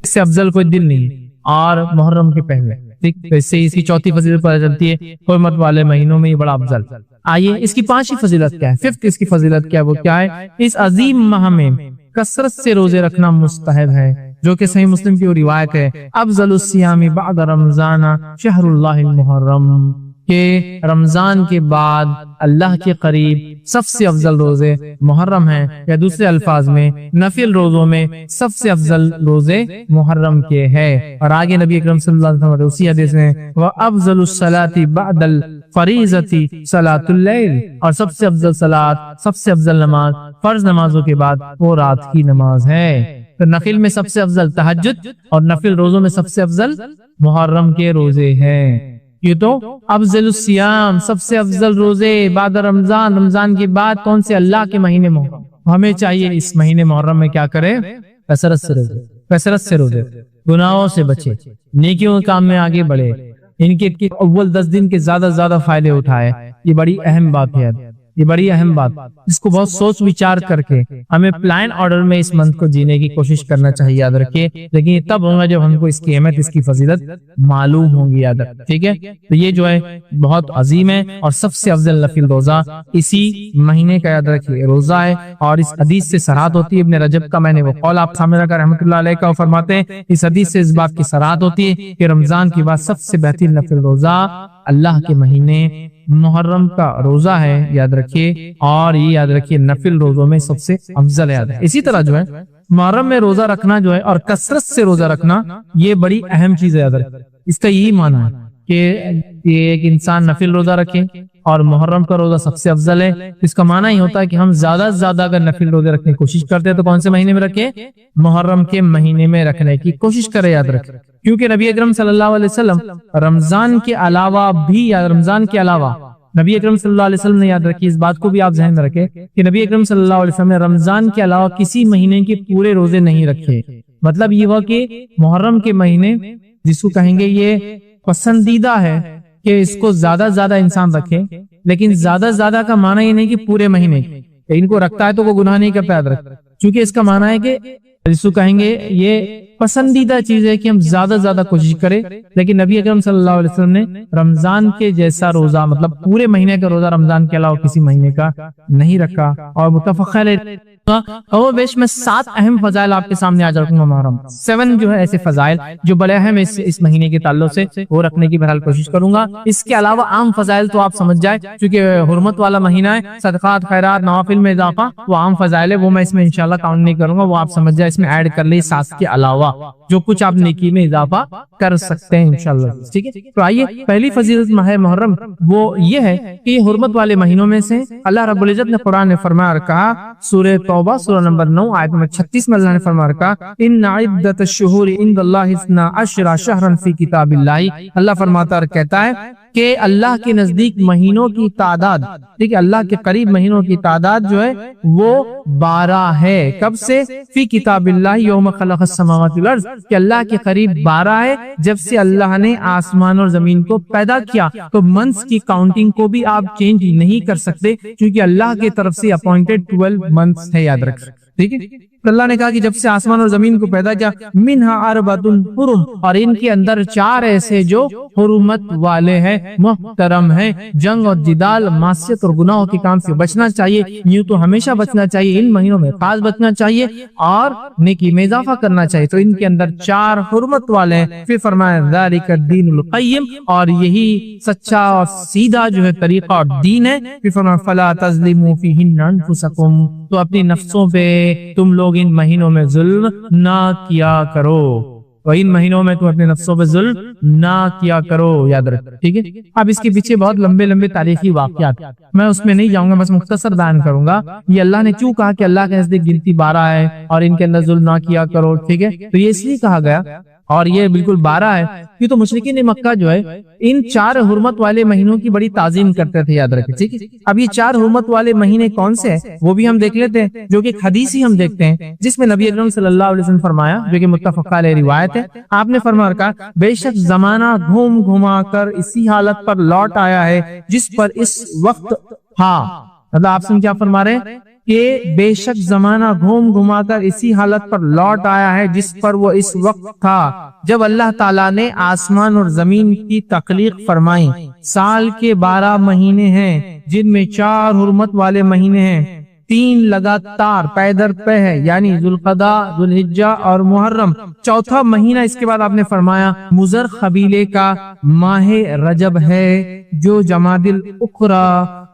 اس سے افضل کوئی دن نہیں اور محرم کے پہلے، ٹھیک، تو اس سے اس کی چوتھی فضیلت پتہ چلتی ہے، حرمت والے مہینوں میں یہ بڑا افضل۔ آئیے اس کی پانچویں فضیلت کیا ہے، ففتھ اس کی فضیلت کیا ہے، وہ کیا ہے؟ اس عظیم ماہ میں کثرت سے روزے رکھنا مستحب ہے، جو کہ صحیح مسلم کی روایت ہے، افضل الصیام بعد رمضان شہر اللہ المحرم، کہ رمضان کے بعد اللہ کے قریب سب سے افضل روزے محرم ہیں، یا دوسرے الفاظ میں نفل روزوں میں سب سے افضل روزے محرم کے ہیں۔ اور آگے نبی اکرم صلی اللہ علیہ وسلم اسی حدیث میں وَأَفْضَلُ الصَّلَاةِ بَعْدَ الْفَرِيضَةِ صَلَاةُ اللَّيْلِ، اور سب سے افضل صلاۃ، سب سے افضل نماز فرض نمازوں کے بعد وہ رات کی نماز ہے۔ تو نفل میں سب سے افضل تہجد، اور نفل روزوں میں سب سے افضل محرم کے روزے ہیں۔ یہ تو افضل الصیام، سب سے افضل روزے بعد رمضان، رمضان کے بعد کون سے؟ اللہ کے مہینے محرم۔ ہمیں چاہیے اس مہینے محرم میں کیا کرے؟ کثرت سے روزے، کثرت سے روزے، گناہوں سے بچے، نیکیوں کے کام میں آگے بڑھے، ان کے اول 10 دن کے زیادہ فائدے اٹھائے۔ یہ بڑی اہم بات ہے، یہ بڑی اہم بات، اس کو بہت سوچ وچار کر کے ہمیں پلان آرڈر میں اس منتھ کو جینے کی کوشش کرنا چاہیے، یاد رکھیے۔ لیکن یہ تب ہوگا جب ہم کو اس کی اہمیت، اس کی فضیلت معلوم ہوگی، یاد رکھیں، ٹھیک ہے۔ تو یہ جو ہے بہت عظیم ہے اور سب سے افضل نفل روزہ اسی مہینے کا، یاد رکھیے، روزہ ہے۔ اور اس حدیث سے صراحت ہوتی ہے، ابن رجب کا میں نے وہ قول آپ سامنے رکھا رحمۃ اللہ علیہ کا، وہ فرماتے ہیں اس حدیث سے اس بات کی صراحت ہوتی ہے کہ رمضان کے بعد سب سے بہترین نفل روزہ اللہ کے مہینے محرم کا روزہ ہے، یاد رکھیے۔ اور یہ یاد رکھیے نفل روزوں میں سب سے افضل ہے۔ اسی طرح جو ہے محرم میں روزہ رکھنا جو ہے اور کثرت سے روزہ رکھنا، یہ بڑی اہم چیز ہے، یاد رکھیے۔ اس کا یہی معنی ہے کہ ایک انسان نفل روزہ رکھے اور محرم کا روزہ سب سے افضل ہے، اس کا معنی ہی ہوتا ہے کہ ہم زیادہ سے زیادہ اگر نفل روزے رکھنے کی کوشش کرتے ہیں تو کون سے مہینے میں رکھیں؟ محرم کے مہینے میں رکھنے کی کوشش کرے، یاد رکھیں۔ کیونکہ نبی اکرم صلی اللہ علیہ وسلم رمضان کے علاوہ بھی، رمضان کے علاوہ نبی اکرم صلی اللہ علیہ وسلم نے، یاد رکھیے اس بات کو بھی آپ ذہن میں رکھیں کہ نبی اکرم صلی اللہ علیہ وسلم نے رمضان کے علاوہ کسی مہینے کے پورے روزے نہیں رکھے۔ مطلب یہ ہوا کہ محرم کے مہینے جس کو کہیں گے یہ پسندیدہ ہے کہ اس کو زیادہ انسان رکھے، لیکن زیادہ کا معنی یہ نہیں کہ پورے مہینے ان کو رکھتا ہے تو وہ گناہ نہیں کرتا، یاد رکھتا، چونکہ اس کا معنی ہے کہ جس کو کہیں گے یہ پسندیدہ چیز ہے کہ ہم زیادہ کوشش کریں۔ لیکن نبی اکرم صلی اللہ علیہ وسلم نے رمضان کے جیسا روزہ، مطلب پورے مہینے کا روزہ رمضان کے علاوہ کسی مہینے کا نہیں رکھا۔ اور متفق علیہ اور بیش میں 7 اہم فضائل آپ کے سامنے آج رکھوں گا محرم، 7 جو ہے ایسے فضائل جو بڑے اہم اس مہینے کے تعلق سے وہ رکھنے کی بہرحال کوشش کروں گا۔ اس کے علاوہ عام فضائل تو آپ سمجھ جائے، چونکہ حرمت والا مہینہ ہے، صدقات، خیرات، نوافل میں اضافہ وہ عام فضائل ہے، وہ میں اس میں انشاءاللہ کاؤنٹ نہیں کروں گا، وہ آپ سمجھ جائے، اس میں ایڈ کر لیں 7 کے علاوہ جو کچھ آپ نیکی میں اضافہ کر سکتے ہیں انشاءاللہ، ٹھیک ہے۔ تو آئیے پہلی فضیلت ماہ محرم وہ یہ ہے کہ یہ حرمت والے مہینوں میں سے اللہ رب العزت نے قرآن نے فرمایا اور کہا، سورہ توبہ سورہ نمبر 9 آیت نمبر 36 میں اللہ نے فرمایا اور کہا، ان عدت الشہور عند اللہ 12 شہرا فی کتاب اللہ، اللہ فرماتا اور کہتا ہے کہ اللہ کے نزدیک مہینوں کی تعداد، ٹھیک ہے، اللہ کے قریب مہینوں کی تعداد جو ہے وہ 12 ہے۔ کب سے؟ فی کتاب اللہ یوم خلق السماوات والارض، کہ اللہ کے قریب 12 ہے جب سے اللہ نے آسمان اور زمین کو پیدا کیا۔ تو منتھس کی کاؤنٹنگ کو بھی آپ چینج نہیں کر سکتے، کیونکہ اللہ کی طرف سے اپوائنٹڈ 12 منتھس ہے، یاد رکھ، ٹھیک ہے۔ اللہ نے کہا کہ جب سے آسمان اور زمین کو پیدا کیا، منہا اربعۃ حرم، اور ان کے اندر 4 ایسے جو حرمت والے ہیں، محترم ہیں، جنگ اور جدال، معصیت اور گناہوں کے کام سے بچنا چاہیے، یوں تو ہمیشہ بچنا چاہیے، ان مہینوں میں خاص بچنا چاہیے اور نیکی میں اضافہ کرنا چاہیے۔ تو ان کے اندر 4 حرمت والے ہیں۔ پھر فرمایا ذالک الدین القیم، اور یہی سچا اور سیدھا جو ہے طریقہ اور دین ہے۔ پھر فرمایا فلا تظلموا فیہن انفسکم، تو اپنی نفسوں پہ تم لوگ ان مہینوں میں ظلم نہ کیا کرو، تو ان مہینوں میں تم اپنے نفسوں پہ ظلم نہ کیا کرو، یاد رکھ، ٹھیک ہے۔ اب اس کے پیچھے بہت لمبے تاریخی واقعات، میں اس میں نہیں جاؤں گا، بس مختصر بیان کروں گا۔ یہ اللہ نے کیوں کہا کہ اللہ کے نزدیک گنتی 12 ہے اور ان کے اندر ظلم نہ کیا کرو، ٹھیک ہے، تو یہ اس لیے کہا گیا اور یہ بالکل 12 ہے، یہ تو مشرکین مکہ جو ہے ان 4 حرمت والے مہینوں کی بڑی تعظیم کرتے تھے، یاد رکھیں، ٹھیک ہے۔ اب یہ 4 حرمت والے مہینے کون سے ہیں وہ بھی ہم دیکھ لیتے ہیں، جو کہ ایک حدیث ہی ہم دیکھتے ہیں جس میں نبی اکرم صلی اللہ علیہ وسلم فرمایا، جو کہ متفق علیہ روایت ہے، آپ نے فرمایا کہا، بے شک زمانہ گھوم گھما کر اسی حالت پر لوٹ آیا ہے جس پر اس وقت تھا۔ مطلب آپ سے کیا فرما رہے ہیں کہ بے شک زمانہ گھوم گھما کر اسی حالت پر لوٹ آیا ہے جس پر وہ اس وقت تھا جب اللہ تعالیٰ نے آسمان اور زمین کی تخلیق فرمائی۔ سال کے 12 مہینے ہیں جن میں 4 حرمت والے مہینے ہیں، 3 لگاتار پے در پے ہے، یعنی ذوالقعدہ، ذوالحجہ اور محرم۔ چوتھا مہینہ اس کے بعد آپ نے فرمایا مضر قبیلے کا ماہ رجب ہے جو جمادی الاخری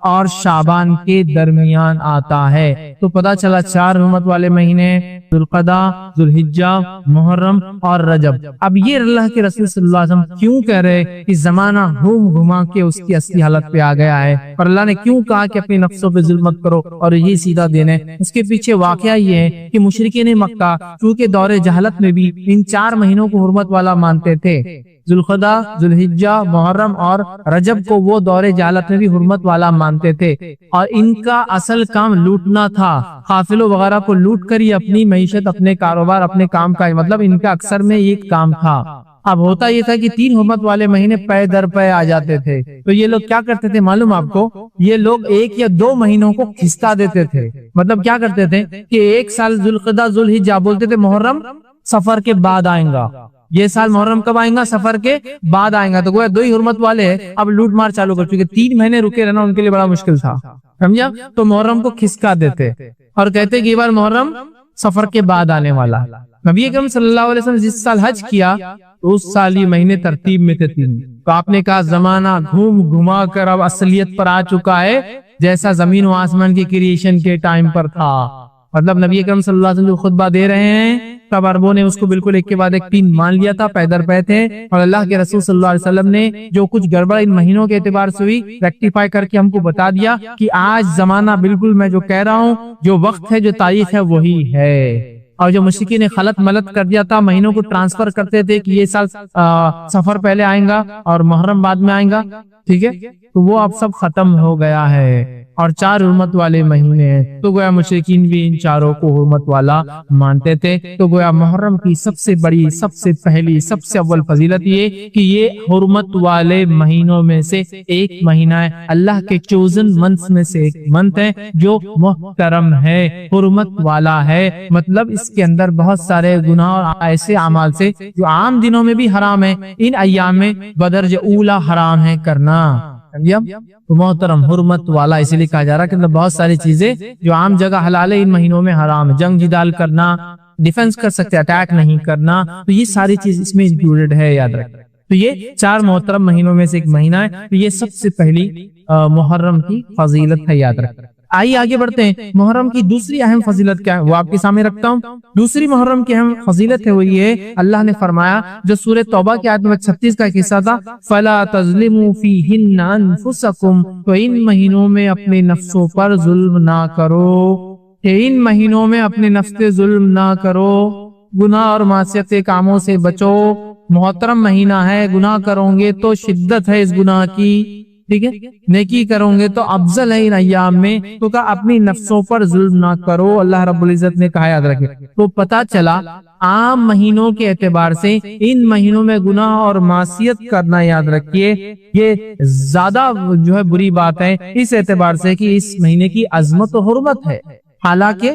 اور شعبان کے درمیان آتا ہے۔ تو پتا چلا 4 حرمت والے مہینے ذوالقعدہ، ذوالحجہ، محرم اور رجب۔ اب یہ اللہ کے رسول صلی اللہ علیہ وسلم کیوں کہہ رہے کہ زمانہ گھوم گھما کے اس کی اصلی حالت پہ آ گیا ہے، اور اللہ نے کیوں کہا کہ اپنی نفسوں پہ ظلم مت کرو اور یہ سیدھا دینے؟ اس کے پیچھے واقعہ یہ ہے کہ مشرکین مکہ چونکہ دور جہالت میں بھی ان 4 مہینوں کو حرمت والا مانتے تھے، ذوالقعدہ، ذوالحجہ، محرم اور رجب کو وہ دور جہالت میں بھی حرمت والا مانتے تھے، اور ان کا اصل کام لوٹنا تھا، قافلوں وغیرہ کو لوٹ کر یہ اپنی معیشت، اپنے کاروبار، اپنے کام کا مطلب ان کا اکثر میں ایک کام تھا۔ اب ہوتا یہ تھا کہ 3 حرمت والے مہینے پے در پے آ جاتے تھے، تو یہ لوگ کیا کرتے تھے معلوم آپ کو؟ یہ لوگ 1 یا 2 مہینوں کو کھستا دیتے تھے۔ مطلب کیا کرتے تھے کہ ایک سال ذوالقعدہ ذوالحجہ بولتے تھے محرم سفر کے بعد آئیں گا، یہ سال محرم کب آئیں گا؟ سفر کے بعد آئیں گا، تو گویا 2 ہی حرمت والے اب لوٹ مار چالو کر چکے، 3 مہینے رکے رہنا ان کے لیے بڑا مشکل تھا، سمجھا؟ تو محرم کو کھسکا دیتے اور کہتے کہ یہ بار محرم سفر کے بعد آنے والا۔ نبی اکرم صلی اللہ علیہ وسلم جس سال حج کیا اس سال یہ مہینے ترتیب میں تھے 3، تو آپ نے کہا زمانہ گھوم گھما کر اب اصلیت پر آ چکا ہے جیسا زمین و آسمان کی کریشن کے ٹائم پر تھا۔ مطلب نبی اکرم صلی اللہ علیہ وسلم جو خطبہ دے رہے ہیں تب عربوں نے اس کو بالکل ایک کے بعد ایک 3 مان لیا تھا، پے در پے تھے، اور اللہ کے رسول صلی اللہ علیہ وسلم نے جو کچھ گڑبڑ ان مہینوں کے اعتبار سے ہوئی ریکٹیفائی کر کے ہم کو بتا دیا کہ آج زمانہ بالکل میں جو کہہ رہا ہوں، جو وقت ہے، جو تاریخ ہے وہی ہے۔ اور جو مشرکین نے خلط ملط کر دیا تھا، مہینوں کو ٹرانسفر کرتے تھے کہ یہ سال سفر پہلے آئیں گا اور محرم بعد میں آئیں گا، ٹھیک ہے، تو وہ اب سب ختم ہو گیا ہے، اور 4 حرمت والے مہینے ہیں، تو گویا مشرکین بھی ان 4 کو حرمت والا مانتے تھے۔ تو گویا محرم کی سب سے بڑی، سب سے پہلی، سب سے اول فضیلت یہ کہ یہ حرمت والے مہینوں میں سے ایک مہینہ ہے، اللہ کے چوزن منتھس میں سے ایک منتھ ہے جو محترم ہے، حرمت والا ہے، مطلب اس کے اندر بہت سارے گناہ اور ایسے اعمال سے جو عام دنوں میں بھی حرام ہے، ان ایام میں بدرجہ اولا حرام ہے کرنا، تو محترم حرمت والا اسی لیے کہا جا رہا کہ بہت ساری چیزیں جو عام جگہ حلال ہے ان مہینوں میں حرام ہے، جنگ جدال کرنا، ڈیفنس کر سکتے، اٹیک نہیں کرنا، تو یہ ساری چیز اس میں انکلوڈڈ ہے، یاد رکھیں۔ تو یہ 4 محترم مہینوں میں سے ایک مہینہ ہے، تو یہ سب سے پہلی محرم کی فضیلت ہے، یاد رکھیں۔ آئیے آگے بڑھتے ہیں، محرم کی دوسری اہم فضیلت کیا ہے وہ آپ کے سامنے رکھتا ہوں۔ دوسری محرم کی اہم فضیلت ہے وہ یہ، اللہ نے فرمایا جو سورہ توبہ کی آیت نمبر 36 کا حصہ تھا، فَلَا تَظْلِمُوا فِيهِنَّ أَنفُسَكُمْ، تو ان مہینوں میں اپنے نفسوں پر ظلم نہ کرو، کہ ان مہینوں میں اپنے نفس سے ظلم نہ کرو، گناہ اور معصیت کے کاموں سے بچو، محترم مہینہ ہے، گناہ کرو گے تو شدت ہے اس گناہ کی، ٹھیک ہے، نیکی کرو گے تو افضل ہے ان ایام میں، تو کہا اپنی نفسوں پر ظلم نہ کرو، اللہ رب العزت نے کہا، یاد رکھے۔ تو پتا چلا عام مہینوں کے اعتبار سے ان مہینوں میں گناہ اور معصیت کرنا، یاد رکھیے، یہ زیادہ جو ہے بری بات ہے اس اعتبار سے کہ اس مہینے کی عظمت و حرمت ہے۔ حالانکہ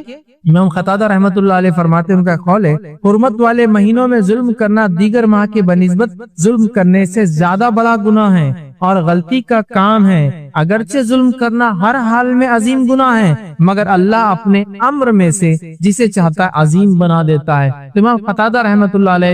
امام قتادہ رحمت اللہ علیہ فرماتے ہیں، ان کا قول ہے حرمت والے مہینوں میں ظلم کرنا دیگر ماہ کے بنسبت ظلم کرنے سے زیادہ بڑا گناہ ہے اور غلطی کا کام ہے، اگرچہ ظلم کرنا ہر حال میں عظیم گناہ ہے، مگر اللہ اپنے امر میں سے جسے چاہتا ہے عظیم بنا دیتا ہے۔ امام قتادہ رحمت اللہ علیہ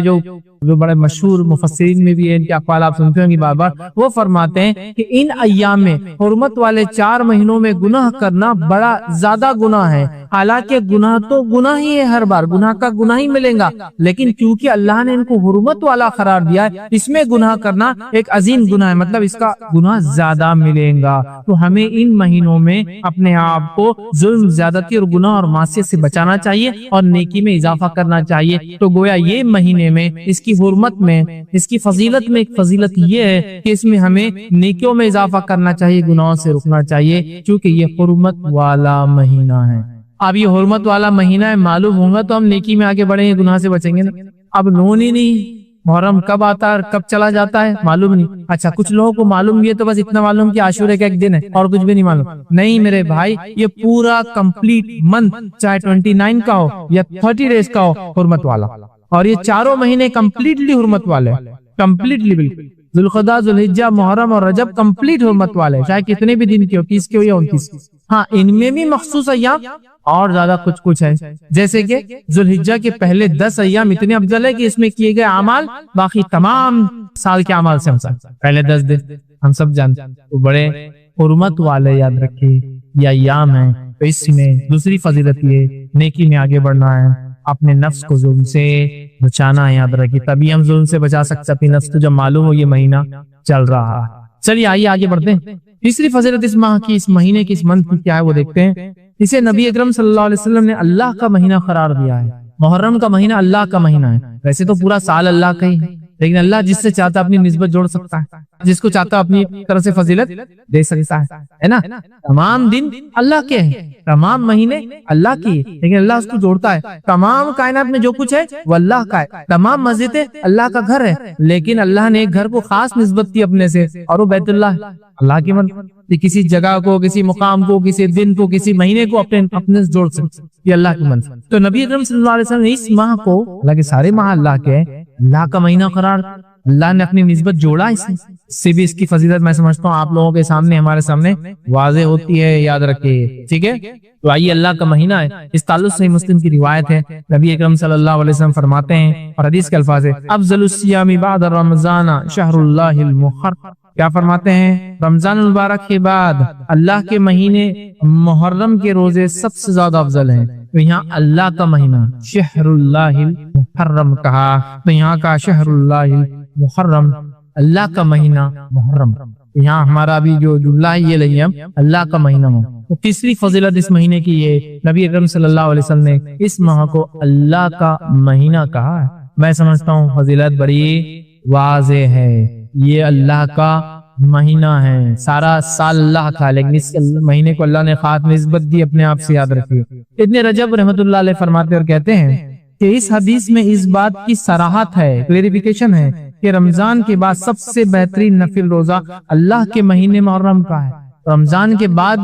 جو بڑے مشہور مفسرین میں بھی ہے، ان کے اقوال آپ سنتے ہوں گے بار بار، وہ فرماتے ہیں کہ ان ایام میں حرمت والے 4 مہینوں میں گناہ کرنا بڑا زیادہ گناہ ہے، حالانکہ گناہ تو گناہ ہی ہے، ہر بار گناہ کا گناہ ہی ملے گا، لیکن کیونکہ اللہ نے ان کو حرمت والا قرار دیا ہے، اس میں گناہ کرنا ایک عظیم گناہ ہے، مطلب اس کا گناہ زیادہ ملے گا۔ تو ہمیں ان مہینوں میں اپنے آپ کو ظلم، زیادتی اور گناہ اور معصیت سے بچانا چاہیے اور نیکی میں اضافہ کرنا چاہیے۔ تو گویا یہ مہینے میں اس کی حرمت میں، اس کی فضیلت میں ایک فضیلت یہ ہے کہ اس میں ہمیں نیکیوں میں اضافہ کرنا چاہیے، گناہوں سے رکنا چاہیے، کیونکہ یہ حرمت والا مہینہ ہے۔ اب یہ حرمت والا مہینہ ہے، معلوم ہوگا تو ہم نیکی میں آگے بڑھیں گے، گناہ سے بچیں گے نا۔ اب نون ہی نہیں محرم کب آتا ہے اور کب چلا جاتا ہے معلوم نہیں. اچھا کچھ لوگوں کو معلوم بھی ہے تو بس اتنا معلوم کہ عاشورے کا ایک دن ہے اور کچھ بھی نہیں معلوم. نہیں میرے بھائی، یہ پورا کمپلیٹ منتھ چاہے 29 کا ہو یا 30 ڈیز کا ہو حرمت والا، اور یہ چاروں مہینے کمپلیٹلی حرمت والے، کمپلیٹلی بالکل. ذوالقعدہ، ذوالحجہ، محرم اور رجب کمپلیٹ حرمت والے، چاہے کتنے بھی دن کے ہو، 30 کے ہو یا 29 کے. ہاں ان میں بھی مخصوص ایام اور زیادہ کچھ ہے، جیسے کہ ذوالحجہ کے پہلے 10 ایام اتنے افضل ہے کہ اس میں کیے گئے اعمال باقی تمام سال کے اعمال سے افضل. پہلے 10 دن ہم سب جانتے ہیں وہ بڑے حرمت والے، یاد رکھیے یہ ایام ہیں. تو اس میں دوسری فضیلت یہ نیکی میں آگے بڑھنا ہے، اپنے نفس کو ظلم سے بچانا ہے. یاد رکھیے تبھی ہم ظلم سے بچا سکتے اپنی نفس کو، جب معلوم ہو یہ مہینہ چل رہا ہے. چلیے آئیے آگے بڑھتے ہیں. تیسری فضیلت اس ماہ کی، اس مہینے کی، اس منتھ کی کیا ہے وہ دیکھتے ہیں. اسے نبی اکرم صلی اللہ علیہ وسلم نے اللہ کا مہینہ قرار دیا ہے. محرم کا مہینہ اللہ کا مہینہ ہے. ویسے تو پورا سال اللہ کا ہی ہے، لیکن اللہ جس سے چاہتا اپنی نسبت جوڑ سکتا ہے، جس کو چاہتا اپنی طرف سے فضیلت دے سکتا ہے نا. تمام دن اللہ کے ہیں، تمام مہینے اللہ کی، لیکن اللہ اس کو جوڑتا ہے. تمام کائنات میں جو کچھ ہے وہ اللہ کا ہے، تمام مسجدیں اللہ کا گھر ہے، لیکن اللہ نے ایک گھر کو خاص نسبت دی اپنے سے، اور وہ بیت اللہ ہے. اللہ کی من کسی جگہ کو، کسی مقام کو، کسی دن کو، کسی مہینے کو اپنے سے جوڑ سکتے، یہ اللہ کی من. تو نبی اکرم صلی اللہ علیہ وسلم نے اس ماہ کو، حالانکہ سارے ماہ اللہ کے ہیں، اللہ کا مہینہ قرار، اللہ نے اپنی نسبت جوڑا. اس سے بھی اس کی فضیلت میں سمجھتا ہوں آپ لوگوں کے سامنے، ہمارے سامنے واضح ہوتی ہے. یاد رکھیے ٹھیک ہے. تو آئیے اللہ کا مہینہ ہے، اس تعلق سے مسلم کی روایت ہے. نبی اکرم صلی اللہ علیہ وسلم فرماتے ہیں، اور حدیث کے الفاظ ہے، افضل الصیام بعد رمضان شہر اللہ المحرم. کیا فرماتے ہیں؟ رمضان المبارک کے بعد اللہ کے مہینے محرم کے روزے سب سے زیادہ افضل ہیں. تو یہاں اللہ کا مہینہ شہر اللہ المحرم کہا، تو یہاں کا شہر اللہ المحرم، اللہ کا مہینہ محرم. یہاں ہمارا بھی جو جملہ ہے یہ لئے ہم اللہ کا مہینہ ہوں. تو تیسری فضیلت اس مہینے کی یہ، نبی اکرم صلی اللہ علیہ وسلم نے اس ماہ کو اللہ کا مہینہ کہا ہے. میں سمجھتا ہوں فضیلت بڑی واضح ہے. یہ اللہ کا مہینہ ہے، سارا سال اللہ کا، لیکن اس مہینے کو اللہ نے خاص نسبت دی اپنے آپ سے. یاد رکھیے ابن رجب رحمۃ اللہ علیہ فرماتے اور کہتے ہیں کہ اس حدیث میں اس بات کی صراحت ہے، کلیریفیکیشن ہے کہ رمضان کے بعد سب سے بہترین نفل روزہ اللہ کے مہینے محرم کا ہے. رمضان کے بعد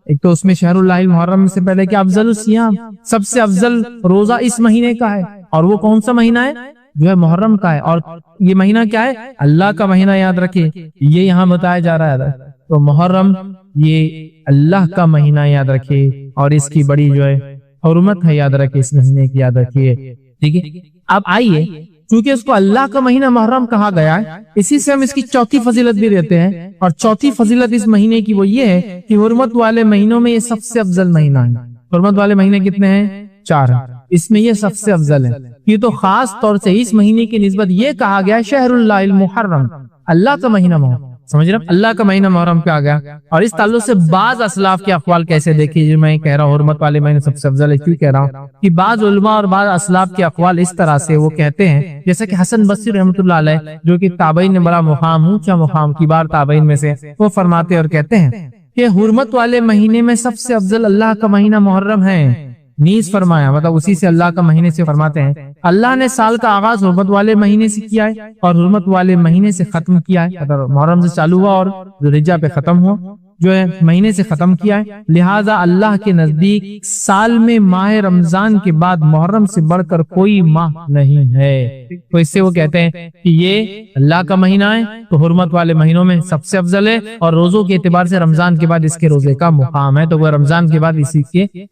ایک تو اس میں شہر اللہ المحرم سے پہلے کہ افضل الصیام، سب سے افضل روزہ اس مہینے کا ہے. اور وہ کون سا مہینہ ہے؟ جو ہے محرم کا ہے. اور یہ مہینہ کیا ہے؟ اللہ کا مہینہ. یاد رکھیے یہ یہاں بتایا جا رہا ہے. تو محرم یہ اللہ کا مہینہ، یاد رکھیے، اور اس کی بڑی جو ہے حرمت ہے. یاد رکھیے اس مہینے کی، یاد رکھیے ٹھیک ہے. اب آئیے، چونکہ اس کو اللہ کا مہینہ محرم کہا گیا ہے، اسی سے ہم اس کی چوتھی فضیلت بھی دیتے ہیں. اور چوتھی فضیلت اس مہینے کی وہ یہ ہے کہ حرمت والے مہینوں میں یہ سب سے افضل مہینہ ہے. حرمت والے مہینے کتنے ہیں؟ 4 ہیں، اس میں یہ سب سے افضل ہے. یہ تو خاص طور سے اس مہینے کی نسبت یہ کہا گیا شہر اللہ المحرم، اللہ کا مہینہ محرم. سمجھ رہے ہیں؟ اللہ کا مہینہ محرم کہا گیا. اور اس تعلق سے بعض اسلاف کے اقوال کیسے دیکھیے، جو میں کہہ رہا ہوں حرمت والے مہینے سب سے افضل ہے، کیوں کہہ رہا ہوں کہ بعض علماء اور بعض اسلاف کے اقوال اس طرح سے وہ کہتے ہیں، جیسے کہ حسن بصری رحمۃ اللہ علیہ جو کہ تابعین میں بڑا مقام، اونچا مقام، کبار تابعین میں سے، وہ فرماتے اور کہتے ہیں کہ حرمت والے مہینے میں سب سے افضل اللہ کا مہینہ محرم ہے. نیز فرمایا، مطلب اسی سے اللہ کا مہینے سے فرماتے ہیں اللہ نے سال کا آغاز حرمت والے مہینے سے کیا ہے اور حرمت والے مہینے سے ختم کیا ہے. محرم سے چالو ہوا اور ذوالحجہ پہ ختم ہوا، جو ہے مہینے سے ختم کیا ہے. لہٰذا اللہ کے نزدیک سال میں ماہ رمضان کے بعد محرم سے بڑھ کر کوئی ماہ نہیں ہے. تو اس سے وہ کہتے ہیں کہ یہ اللہ کا مہینہ ہے تو حرمت والے مہینوں میں سب سے افضل ہے، اور روزوں کے اعتبار سے رمضان کے بعد اس کے روزے کا مقام ہے. تو وہ رمضان کے بعد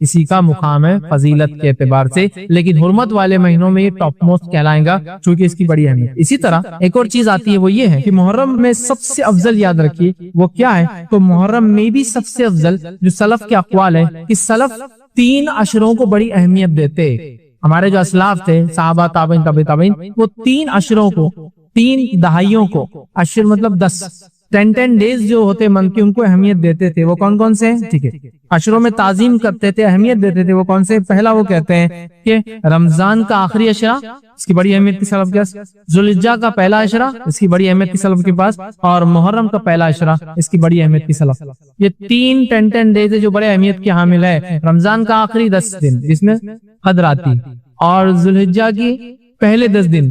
اسی کا مقام ہے فضیلت کے اعتبار سے، لیکن حرمت والے مہینوں میں یہ ٹاپ موسٹ کہلائے گا چونکہ اس کی بڑی اہمیت. اسی طرح ایک اور چیز آتی ہے، وہ یہ ہے کہ محرم میں سب سے افضل، یاد رکھیے وہ کیا ہے. تو محرم میں بھی سب سے افضل جو سلف کے اقوال ہے کہ سلف 3 عشروں کو بڑی اہمیت دیتے. ہمارے جو اسلاف تھے صحابہ، تابعین، تبع تابعین، وہ 3 عشروں کو، 3 دہائیوں کو، عشر مطلب 10 ڈیز جو ہوتے منتھ کی، ان کو اہمیت دیتے تھے. وہ کون کون سے ہیں؟ ٹھیک ہے، عشروں میں تعظیم کرتے تھے، اہمیت دیتے تھے. وہ کون سے؟ پہلا وہ کہتے ہیں کہ رمضان کا آخری عشرہ، اس کی بڑی اہمیت کی سلف کے پاس، ذوالحجہ کا پہلا عشرہ، اس کی بڑی اہمیت کی سلف کے پاس، اور محرم کا پہلا عشرہ، اس کی بڑی اہمیت کی سلف. یہ 10 ڈیز جو بڑے اہمیت کی حامل ہے. رمضان کا آخری 10 دن جس میں قدر آتی، اور ذوالحجہ کی پہلے 10 دن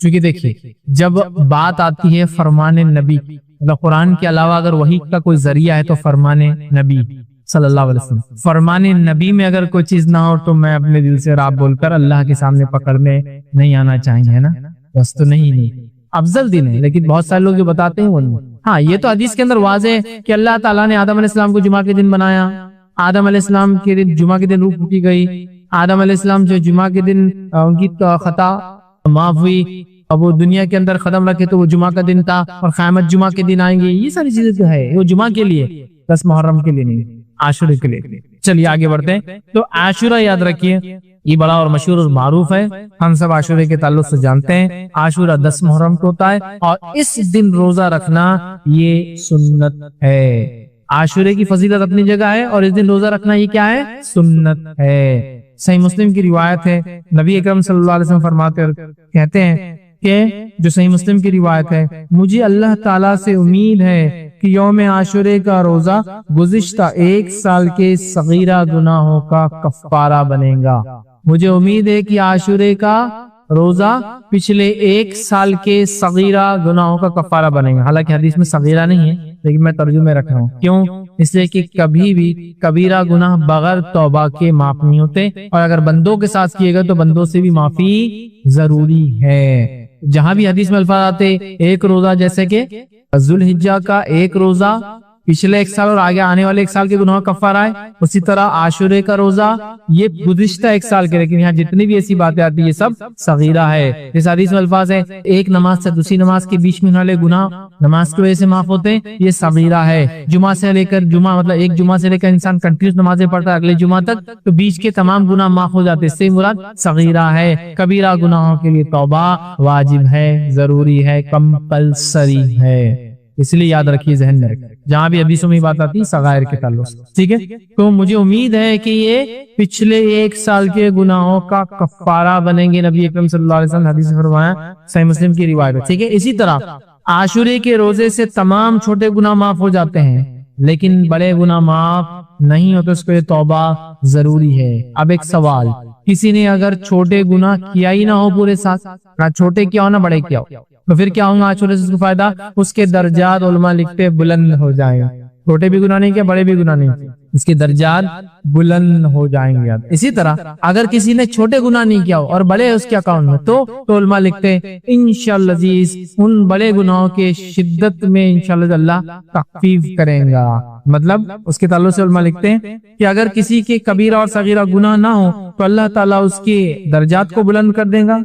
چونکہ دیکھیے جب بات آتی ہے فرمان نبی، مطلب قرآن کے علاوہ اگر وحی کا کوئی ذریعہ ہے تو فرمان نبی صلی اللہ علیہ وسلم، فرمان نبی میں اگر کوئی چیز نہ ہو تو میں اپنے دل سے راب بول کر اللہ کے سامنے پکڑنے نہیں آنا چاہیں گے نا، بس تو نہیں افضل دن ہے، لیکن بہت سارے لوگ جو بتاتے ہیں وہ نہیں۔ ہاں یہ تو حدیث کے اندر واضح ہے کہ اللہ تعالیٰ نے آدم علیہ السلام کو جمعہ کے دن بنایا، آدم علیہ السلام کے دن جمعہ کے دن روح پھونکی گئی، آدم علیہ السلام جو جمعہ کے دن ان کی خطا معاف ہوئی، اب وہ دنیا کے اندر قدم رکھے تو وہ جمعہ کا دن تھا، اور قیامت جمعہ کے دن آئیں گے، یہ ساری چیزیں تو ہے وہ جمعہ کے لیے، 10 محرم کے لیے نہیں، عاشورہ کے لیے۔ چلیے آگے بڑھتے ہیں۔ تو عاشورہ یاد رکھیے یہ بڑا اور مشہور اور معروف ہے، ہم سب عاشورہ کے تعلق سے جانتے ہیں۔ عاشورہ 10 محرم کو ہوتا ہے اور اس دن روزہ رکھنا یہ سنت ہے۔ عاشورہ کی فضیلت اپنی جگہ ہے اور اس دن روزہ رکھنا یہ کیا ہے؟ سنت ہے۔ صحیح مسلم کی روایت ہے، نبی اکرم صلی اللہ علیہ وسلم فرماتے اور کہتے ہیں کہ جو صحیح مسلم کی روایت ہے، مجھے اللہ تعالیٰ سے امید ہے کہ یوم عاشورہ کا روزہ گزشتہ 1 سال کے صغیرہ گناہوں کا کفارہ بنے گا۔ مجھے امید ہے کہ عاشورہ کا روزہ پچھلے 1 سال کے صغیرہ گناہوں کا کفارہ بنے گا۔ حالانکہ حدیث میں صغیرہ نہیں ہے لیکن میں ترجمے رکھ رہا ہوں، کیوں؟ اس لیے کہ کبھی بھی کبیرہ گناہ بغیر توبہ کے معاف نہیں ہوتے، اور اگر بندوں کے ساتھ کیے گئے تو بندوں سے بھی معافی ضروری ہے۔ جہاں بھی حدیث میں الفاظ آتے ایک روزہ، جیسے کہ ذوالحجہ کا 1 روزہ پچھلے 1 سال اور آگے آنے والے 1 سال کے گناہوں کا کفارہ ہے، اسی طرح عاشورہ کا روزہ یہ گزشتہ 1 سال کے، لیکن یہاں جتنی بھی ایسی باتیں آتی ہیں یہ سب صغیرہ ہے۔ اس حدیث میں الفاظ ہے ایک نماز سے دوسری نماز کے بیچ میں ہونے والے گناہ نماز کی وجہ سے معاف ہوتے ہیں، یہ صغیرہ ہے۔ جمعہ سے لے کر جمعہ، مطلب ایک جمعہ سے لے کر انسان کنٹینیوس نمازیں پڑھتا ہے اگلے جمعہ تک، تو بیچ کے تمام گناہ معاف ہو جاتے ہیں، اس سے مراد صغیرہ ہے۔ کبیرہ گناہوں کے لیے توبہ واجب ہے، ضروری ہے، کمپلسری ہے، اس لیے یاد رکھیے، ذہن میں رکھیے جہاں بھی حدیثوں میں بات آتی ہے صغائر کے تعلق سے، ٹھیک ہے۔ تو مجھے امید ہے کہ یہ پچھلے 1 سال کے گناہوں کا کفارہ بنیں گے، نبی اکرم صلی اللہ علیہ وسلم حدیث میں فرمایا، صحیح مسلم کی روایت ہے، ٹھیک ہے۔ اسی طرح عاشورہ کے روزے سے تمام چھوٹے گناہ معاف ہو جاتے ہیں، لیکن بڑے گناہ معاف نہیں ہوتے، اس کے توبہ ضروری ہے۔ اب ایک سوال، کسی نے اگر چھوٹے گناہ کیا ہی نہ ہو پورے ساتھ، نہ چھوٹے کیا ہو نہ بڑے کیا ہو، تو پھر کیا ہوگا؟ عاشورہ سے اس کو فائدہ، اس کے درجات علماء لکھتے بلند ہو جائیں، چھوٹے بھی گناہ نہیں کیا، بڑے بھی گناہ نہیں کیا، اس کے درجات بلند ہو جائیں گے۔ اسی طرح اگر کسی نے چھوٹے گناہ نہیں کیا ہو اور بڑے اس کے اکاؤنٹ میں، تو علماء لکھتے ہیں انشاءاللہ عزیز ان بڑے گناہوں کے شدت میں انشاءاللہ اللہ تخفیف کریں گا۔ مطلب اس کے تعلق سے علماء لکھتے ہیں کہ اگر کسی کے کبیرہ اور صغیرہ گناہ نہ ہو تو اللہ تعالیٰ اس کے درجات کو بلند کر دے گا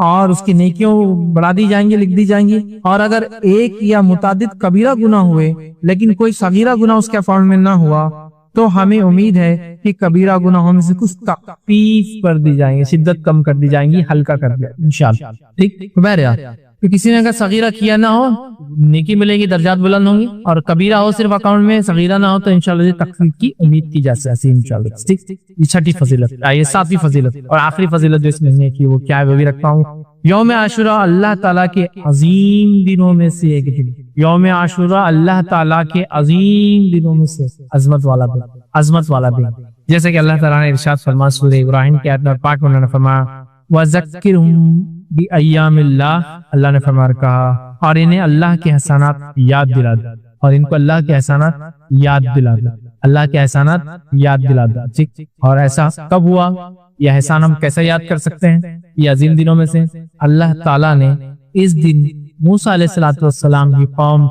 اور اس کی نیکیوں بڑھا دی جائیں گی، لکھ دی جائیں گی۔ اور اگر ایک یا متعدد کبیرہ گناہ ہوئے لیکن کوئی صغیرہ گناہ اس کے اکاؤنٹ میں نہ ہوا تو ہمیں امید ہے کہ کبیرہ گناہوں میں سے کچھ تخفیف کر دی جائیں گی، شدت کم کر دی جائیں گی، ہلکا کر دیا انشاءاللہ، ٹھیک۔ بہرحال تو کسی نے اگر صغیرہ کیا نہ ہو نیکی ملے گی، درجات بلند ہوں گی، اور کبیرہ ہو صرف اکاؤنٹ میں، صغیرہ نہ ہو تو انشاءاللہ تخفیف کی امید کی جا سکتی ہے انشاءاللہ، ٹھیک۔ یہ 6ٹھی فضیلت، آئیے 7ویں فضیلت اور آخری فضیلت جو اس مہینے کی وہ کیا ہے وہ بھی رکھتا ہوں۔ یوم عاشورہ اللہ تعالیٰ کے عظیم دنوں میں سے ایک دن، یوم عاشورہ اللہ تعالیٰ کے عظیم دنوں میں سے عظمت والا دن، عظمت والا دن، جیسے کہ اللہ تعالیٰ نے ارشاد فرمایا سورہ ابراہیم کی آیت نمبر 5 میں، انہوں نے فرمایا وَذَكِّرْهُمْ بِأَيَّامِ اللَّهِ، اللہ نے فرمایا کہا اور انہیں اللہ کے احسانات یاد دلا دو، اور ان کو اللہ کے احسانات یاد دلا دو، اللہ کے احسانات یاد دلا دو، ٹھیک۔ اور ایسا کب ہوا؟ یہ احسان ہم کیسے یاد کر سکتے ہیں؟ یہ عظیم دنوں میں سے اللہ تعالیٰ نے اس دن موسیٰ علیہ السلام کی قوم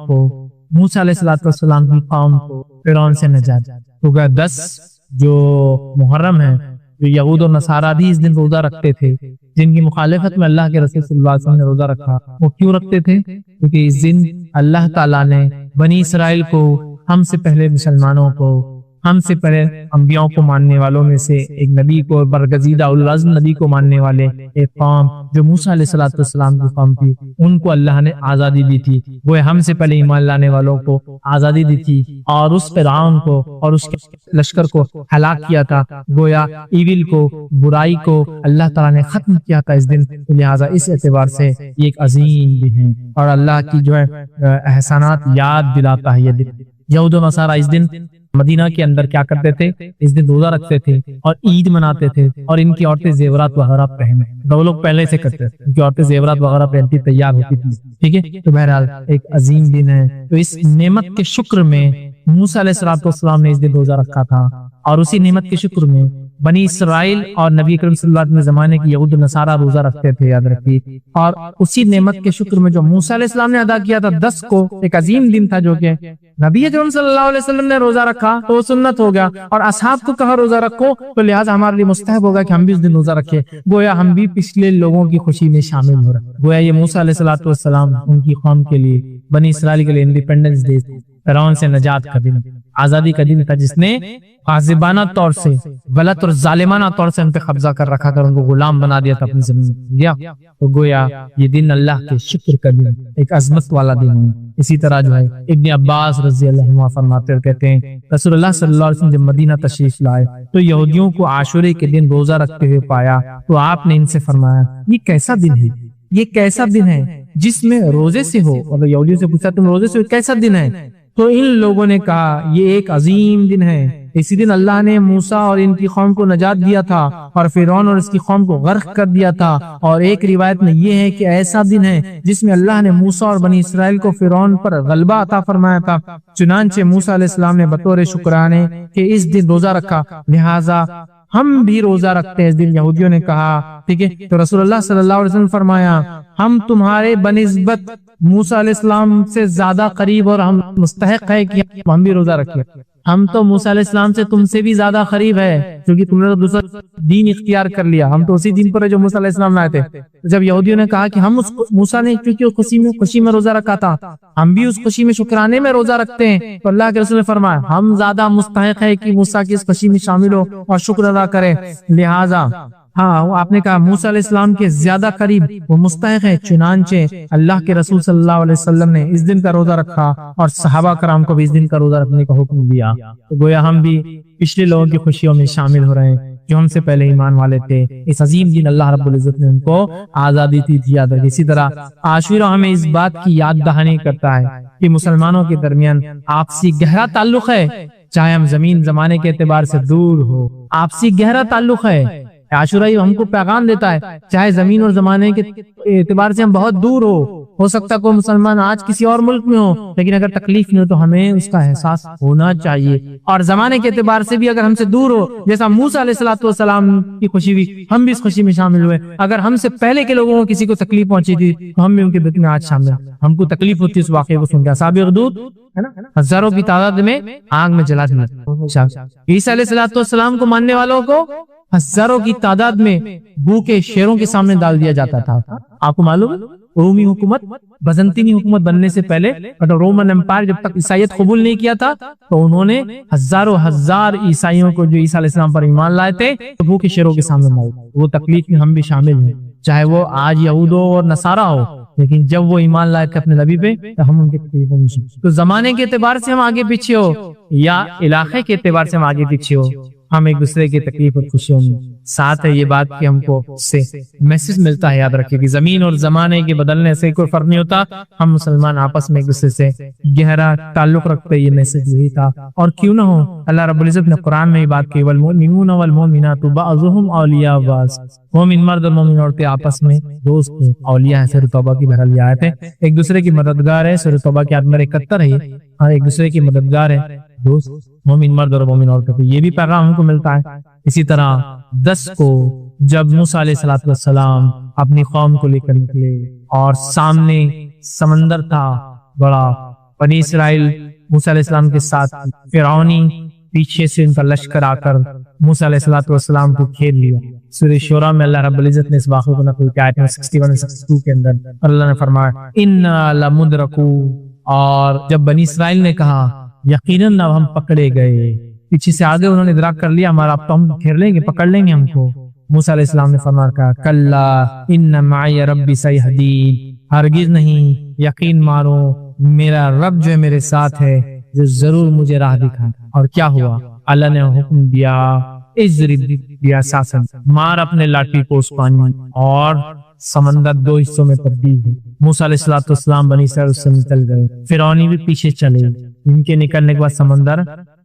کو فرعون سے نجات، کیونکہ 10 جو محرم ہے، جو یہود و نصارہ بھی اس دن روزہ رکھتے تھے، جن کی مخالفت میں اللہ کے رسول صلی اللہ علیہ وسلم نے روزہ رکھا، وہ کیوں رکھتے تھے؟ کیونکہ اس دن اللہ تعالیٰ نے بنی اسرائیل کو، ہم سے پہلے مسلمانوں کو، ہم سے پہلے انبیاء کو ماننے والوں میں سے ایک نبی کو، برگزیدہ اولو العزم نبی کو ماننے والے ایک قوم جو موسیٰ علیہ السلام کی قوم تھی، ان کو اللہ نے آزادی دی تھی، وہ ہم سے پہلے ایمان لانے والوں کو آزادی دی تھی، اور اس فرعون کو اور اس کے لشکر کو ہلاک کیا تھا، گویا ایول کو، برائی کو اللہ تعالیٰ نے ختم کیا تھا اس دن۔ لہٰذا اس اعتبار سے یہ ایک عظیم دن ہے اور اللہ کی جو ہے احسانات یاد دلاتا ہے یہ دن۔ یہود و نصارہ اس دن مدینہ کے اندر کیا کرتے تھے؟ اس دن روزہ رکھتے تھے اور عید مناتے تھے، اور ان کی عورتیں زیورات وغیرہ پہنے، وہ لوگ پہلے سے کرتے تھے، ان کی عورتیں زیورات وغیرہ پہنتی تیار ہوتی تھی، ٹھیک ہے۔ تو بہرحال ایک عظیم دن ہے، تو اس نعمت کے شکر میں موسیٰ علیہ السلام نے اس دن روزہ رکھا تھا، اور اسی نعمت کے شکر میں بنی اسرائیل اور نبی کریم صلی اللہ علیہ وسلم زمانے کی یہود و نصارہ روزہ رکھتے تھے، یاد رکھیے۔ اور اسی نعمت کے شکر میں جو موسیٰ علیہ السلام نے ادا کیا تھا 10 کو، ایک عظیم دن تھا جو کہ نبی اکرم صلی اللہ علیہ وسلم نے روزہ رکھا تو وہ سنت ہو گیا، اور اصحاب کو کہا روزہ رکھو، تو لہٰذا ہمارے لیے مستحب ہوگا کہ ہم بھی اس دن روزہ رکھیں، گویا ہم بھی پچھلے لوگوں کی خوشی میں شامل ہو رہے ہیں۔ گویا یہ موسیٰ علیہ السلام ان کی قوم کے لیے، بنی اسرائیل کے لیے انڈیپینڈنس ڈے، فرعون سے نجات کا دن، آزادی کا دن تھا، جس نے غاصبانہ طور سے، غلط اور ظالمانہ طور سے ان پہ قبضہ کر رکھا کر ان کو غلام بنا دیا تھا اپنی زمین میں۔ تو گویا یہ دن اللہ کے شکر کا دن، ایک عظمت والا دن ہے۔ اسی طرح جو ہے ابن عباس رضی اللہ عنہ فرماتے اور کہتے ہیں رسول اللہ صلی اللہ علیہ وسلم جب مدینہ تشریف لائے تو یہودیوں کو عاشورے کے دن روزہ رکھتے ہوئے پایا، تو آپ نے ان سے فرمایا یہ کیسا دن ہے، یہ کیسا دن ہے جس میں روزے سے ہو، اور یہودیوں سے پوچھا تم روزے سے ہو، کیسا دن ہے؟ تو ان لوگوں نے کہا یہ ایک عظیم دن ہے، اسی دن اللہ نے موسیٰ اور ان کی قوم کو نجات دیا تھا، اور فرعون اور اس کی قوم کو غرق کر دیا تھا، اور ایک روایت میں یہ ہے کہ ایسا دن ہے جس میں اللہ نے موسیٰ اور بنی اسرائیل کو فرعون پر غلبہ عطا فرمایا تھا، چنانچہ موسیٰ علیہ السلام نے بطور شکرانے کہ اس دن روزہ رکھا، لہٰذا ہم بھی روزہ رکھتے ہیں اس دن۔ یہودیوں نے کہا ٹھیک ہے، تو رسول اللہ صلی اللہ علیہ وسلم فرمایا ہم تمہارے بنسبت موسیٰ علیہ السلام سے زیادہ قریب اور ہم مستحق ہے کہ ہم بھی روزہ رکھیں، ہم تو موسیٰ علیہ السلام سے تم سے بھی زیادہ قریب ہے، کیونکہ تم نے تو دوسرا دین اختیار کر لیا، ہم تو اسی دین پر ہے جو موسیٰ علیہ السلام لائے تھے۔ جب یہودیوں نے کہا کہ ہم اس موسیٰ نے کیونکہ خوشی میں روزہ رکھا تھا، ہم بھی اس خوشی میں شکرانے میں روزہ رکھتے ہیں، تو اللہ کے رسول نے فرمایا ہم زیادہ مستحق ہے کہ موسیٰ کی اس خوشی میں شامل ہو اور شکر ادا کرے، لہٰذا ہاں آپ نے کہا موسیٰ علیہ السلام کے زیادہ قریب وہ مستحق ہے، چنانچہ اللہ کے رسول صلی اللہ علیہ وسلم نے اس دن کا روزہ رکھا اور صحابہ کرام کو بھی اس دن کا روزہ رکھنے کا حکم دیا۔ تو گویا ہم بھی پچھلے لوگوں کی خوشیوں میں شامل ہو رہے ہیں جو ہم سے پہلے ایمان والے تھے۔ اس عظیم دن اللہ رب العزت نے ان کو آزادی دی تھی، یاد رکھیں۔ اسی طرح عاشورہ ہمیں اس بات کی یاد دہانی کرتا ہے کہ مسلمانوں کے درمیان آپسی گہرا تعلق ہے، چاہے ہم زمین زمانے کے اعتبار سے دور ہو، آپسی گہرا تعلق ہے۔ عاشورہ ہم کو پیغام دیتا ہے چاہے زمین اور زمانے کے اعتبار سے ہم بہت دور ہو سکتا کوئی مسلمان آج کسی اور ملک میں ہو، لیکن اگر تکلیف نہیں ہو تو ہمیں اس کا احساس ہونا چاہیے، اور زمانے کے اعتبار سے بھی اگر ہم سے دور ہو، جیسا موسیٰ علیہ السلام کی خوشی ہوئی ہم بھی اس خوشی میں شامل ہوئے، اگر ہم سے پہلے کے لوگوں کو کسی کو تکلیف پہنچی تھی تو ہم بھی ان کے دکھ میں آج شامل ہیں، ہم کو تکلیف ہوتی ہے اس واقعے کو سن کے۔ اصحاب اخدود ہزاروں کی تعداد میں آگ میں جلا دیا، عیسیٰ علیہ السلام کو ماننے والوں کو ہزاروں کی تعداد میں بھوکے شیروں کے سامنے ڈال دیا جاتا تھا۔ آپ کو معلوم رومی حکومت، بزنطینی حکومت بننے سے پہلے رومن امپائر جب تک عیسائیت قبول نہیں کیا تھا تو انہوں نے ہزاروں ہزار عیسائیوں کو جو عیسیٰ علیہ السلام پر ایمان لائے تھے بھوکے شیروں کے سامنے مار، وہ تکلیف میں ہم بھی شامل ہیں، چاہے وہ آج یہود اور نصارہ ہو، لیکن جب وہ ایمان لائے تھے اپنے نبی پہ تو ہم ان کے تکلیفوں میں شامل۔ تو زمانے کے اعتبار سے ہم آگے پیچھے ہو یا علاقے کے اعتبار سے ہم آگے پیچھے ہو، ہم ایک دوسرے کی تکلیف اور خوشیوں میں ساتھ ہے۔ یہ بات کہ ہم کو سے میسج ملتا ہے، یاد رکھیں کہ زمین اور زمانے کے بدلنے سے کوئی فرق نہیں ہوتا، ہم مسلمان آپس میں ایک دوسرے سے گہرا تعلق رکھتے، یہ میسج یہی تھا۔ اور کیوں نہ ہو، اللہ رب العزت نے قرآن میں یہ بات کی والمؤمنون والمؤمنات بعضهم اولیاء بعض، مومن مرد اور مومن عورتیں آپس میں دوست ہیں، اولیاء ہیں۔ سورۃ توبہ کی بہرحال یہ آیت ہے، ایک دوسرے کی مددگار ہے، سورۃ توبہ کی آیت نمبر 71 ہے، اور ایک دوسرے کی مددگار ہے، دوست مومن مرد اور مومن عورتوں کو، یہ بھی پیغام ہم کو ملتا ہے۔ اسی طرح 10 کو جب موسیٰ علیہ السلام اپنی قوم کو لے کر نکلے اور سامنے سمندر تھا بڑا، بنی اسرائیل موسیٰ علیہ السلام کے ساتھ، فرعونی پیچھے سے ان کا لشکر آ کر موسیٰ علیہ السلام کو کھیر لیا۔ سورہ شورى میں اللہ رب العزت نے اس واقعے کو نقل کیا، آیت 61 اور 62 کے اندر اللہ نے فرمایا اِنَّا لَمُدْرَكُونَ، اور جب بنی اسرائیل نے کہا یقیناً اب ہم پکڑے گئے، پیچھے سے آگے انہوں نے ادراک کر لیا ہمارا اب تو ہم گھیر لیں گے، پکڑ لیں گے ہم کو، موسیٰ علیہ السلام نے فرمایا کہا کلا ان معی ربی سیہدین، ہرگز نہیں، یقین مارو میرا رب جو ہے میرے ساتھ ہے، جو ضرور مجھے راہ دکھائے۔ اور کیا ہوا؟ اللہ نے حکم دیا اضرب بعصاک، مار اپنے لاٹھی کو اس پانی، اور سمندر 2 حصوں میں تبدیل ہوئی۔ موسیٰ علیہ السلام بنی اسرائیل سے نکل گئے، فرعونی بھی پیچھے چلے، ان کے نکلنے کے بعد سمندر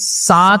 7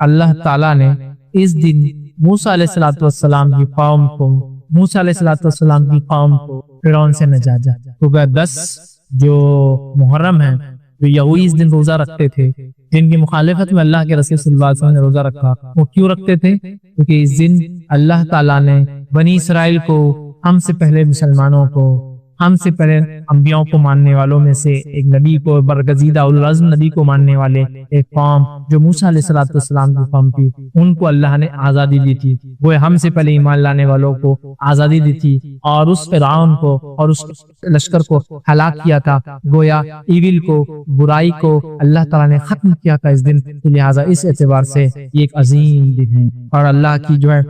اللہ تعالیٰ نے اس دن موسیٰ علیہ السلام کی قوم کو فرعون سے نجات دی۔ صبح 10 جو محرم ہے، جو یہودی اس دن روزہ رکھتے تھے، جن کی مخالفت میں اللہ کے رسول صلی اللہ علیہ وسلم نے روزہ رکھا، وہ کیوں رکھتے تھے؟ کیونکہ اس دن اللہ تعالیٰ نے بنی اسرائیل کو، ہم سے پہلے مسلمانوں کو، ہم سے پہلے انبیاء کو ماننے والوں میں سے ایک نبی کو، برگزیدہ اولوالعزم نبی کو ماننے والے ایک قوم جو موسیٰ علیہ السلام کی قوم تھی، ان کو اللہ نے آزادی دی تھی۔ وہ ہم سے پہلے ایمان لانے والوں کو آزادی دی تھی، اور اس فرعون کو اور اس لشکر کو ہلاک کیا تھا۔ گویا ایول کو، برائی کو اللہ تعالیٰ نے ختم کیا تھا اس دن۔ لہٰذا اس اعتبار سے یہ ایک عظیم دن ہے، اور اللہ کی جو ہے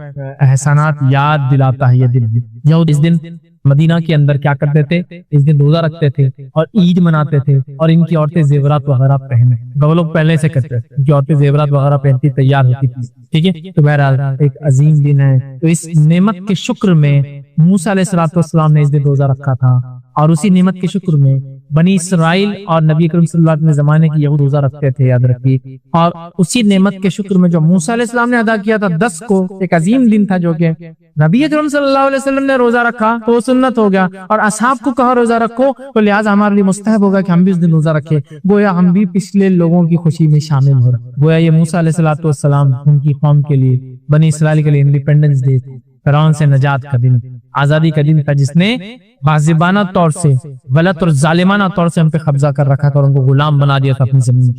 احسانات یاد دلاتا ہے یہ دن۔ یہود اس دن مدینہ کے اندر کیا کرتے تھے؟ اس دن روزہ رکھتے تھے اور عید مناتے تھے، اور ان کی عورتیں زیورات وغیرہ پہنے، وہ لوگ پہلے سے کرتے تھے، ان کی عورتیں زیورات وغیرہ پہنتی تیار ہوتی تھی، ٹھیک ہے۔ تو بہرحال ایک عظیم دن ہے۔ تو اس نعمت کے شکر میں موسیٰ علیہ السلام نے اس دن روزہ رکھا تھا، اور اسی نعمت کے شکر میں بنی اسرائیل اور نبی کریم صلی اللہ علیہ وسلم زمانے کی یہود روزہ رکھتے تھے، یاد رکھیے۔ اور اسی نعمت کے شکر میں جو موسیٰ علیہ السلام نے ادا کیا تھا 10 کو، ایک عظیم دن تھا جو کہ نبی اکرم صلی اللہ علیہ وسلم نے روزہ رکھا تو وہ سنت ہو گیا، اور اصحاب کو کہا روزہ رکھو، تو لہٰذا ہمارے لیے مستحب ہوگا کہ ہم بھی اس دن روزہ رکھیں، گویا ہم بھی پچھلے لوگوں کی خوشی میں شامل ہو رہے۔ گویا یہ موسیٰ علیہ السلام ان کی قوم کے لیے، بنی اسرائیل کے لیے انڈیپینڈنس ڈے، فرعون سے نجات کا دن، آزادی کا دن تھا، جس نے غاصبانہ طور سے، غلط اور ظالمانہ طور سے ہم پہ قبضہ کر رکھا تھا اور ان کو غلام بنا دیا تھا اپنی زمین۔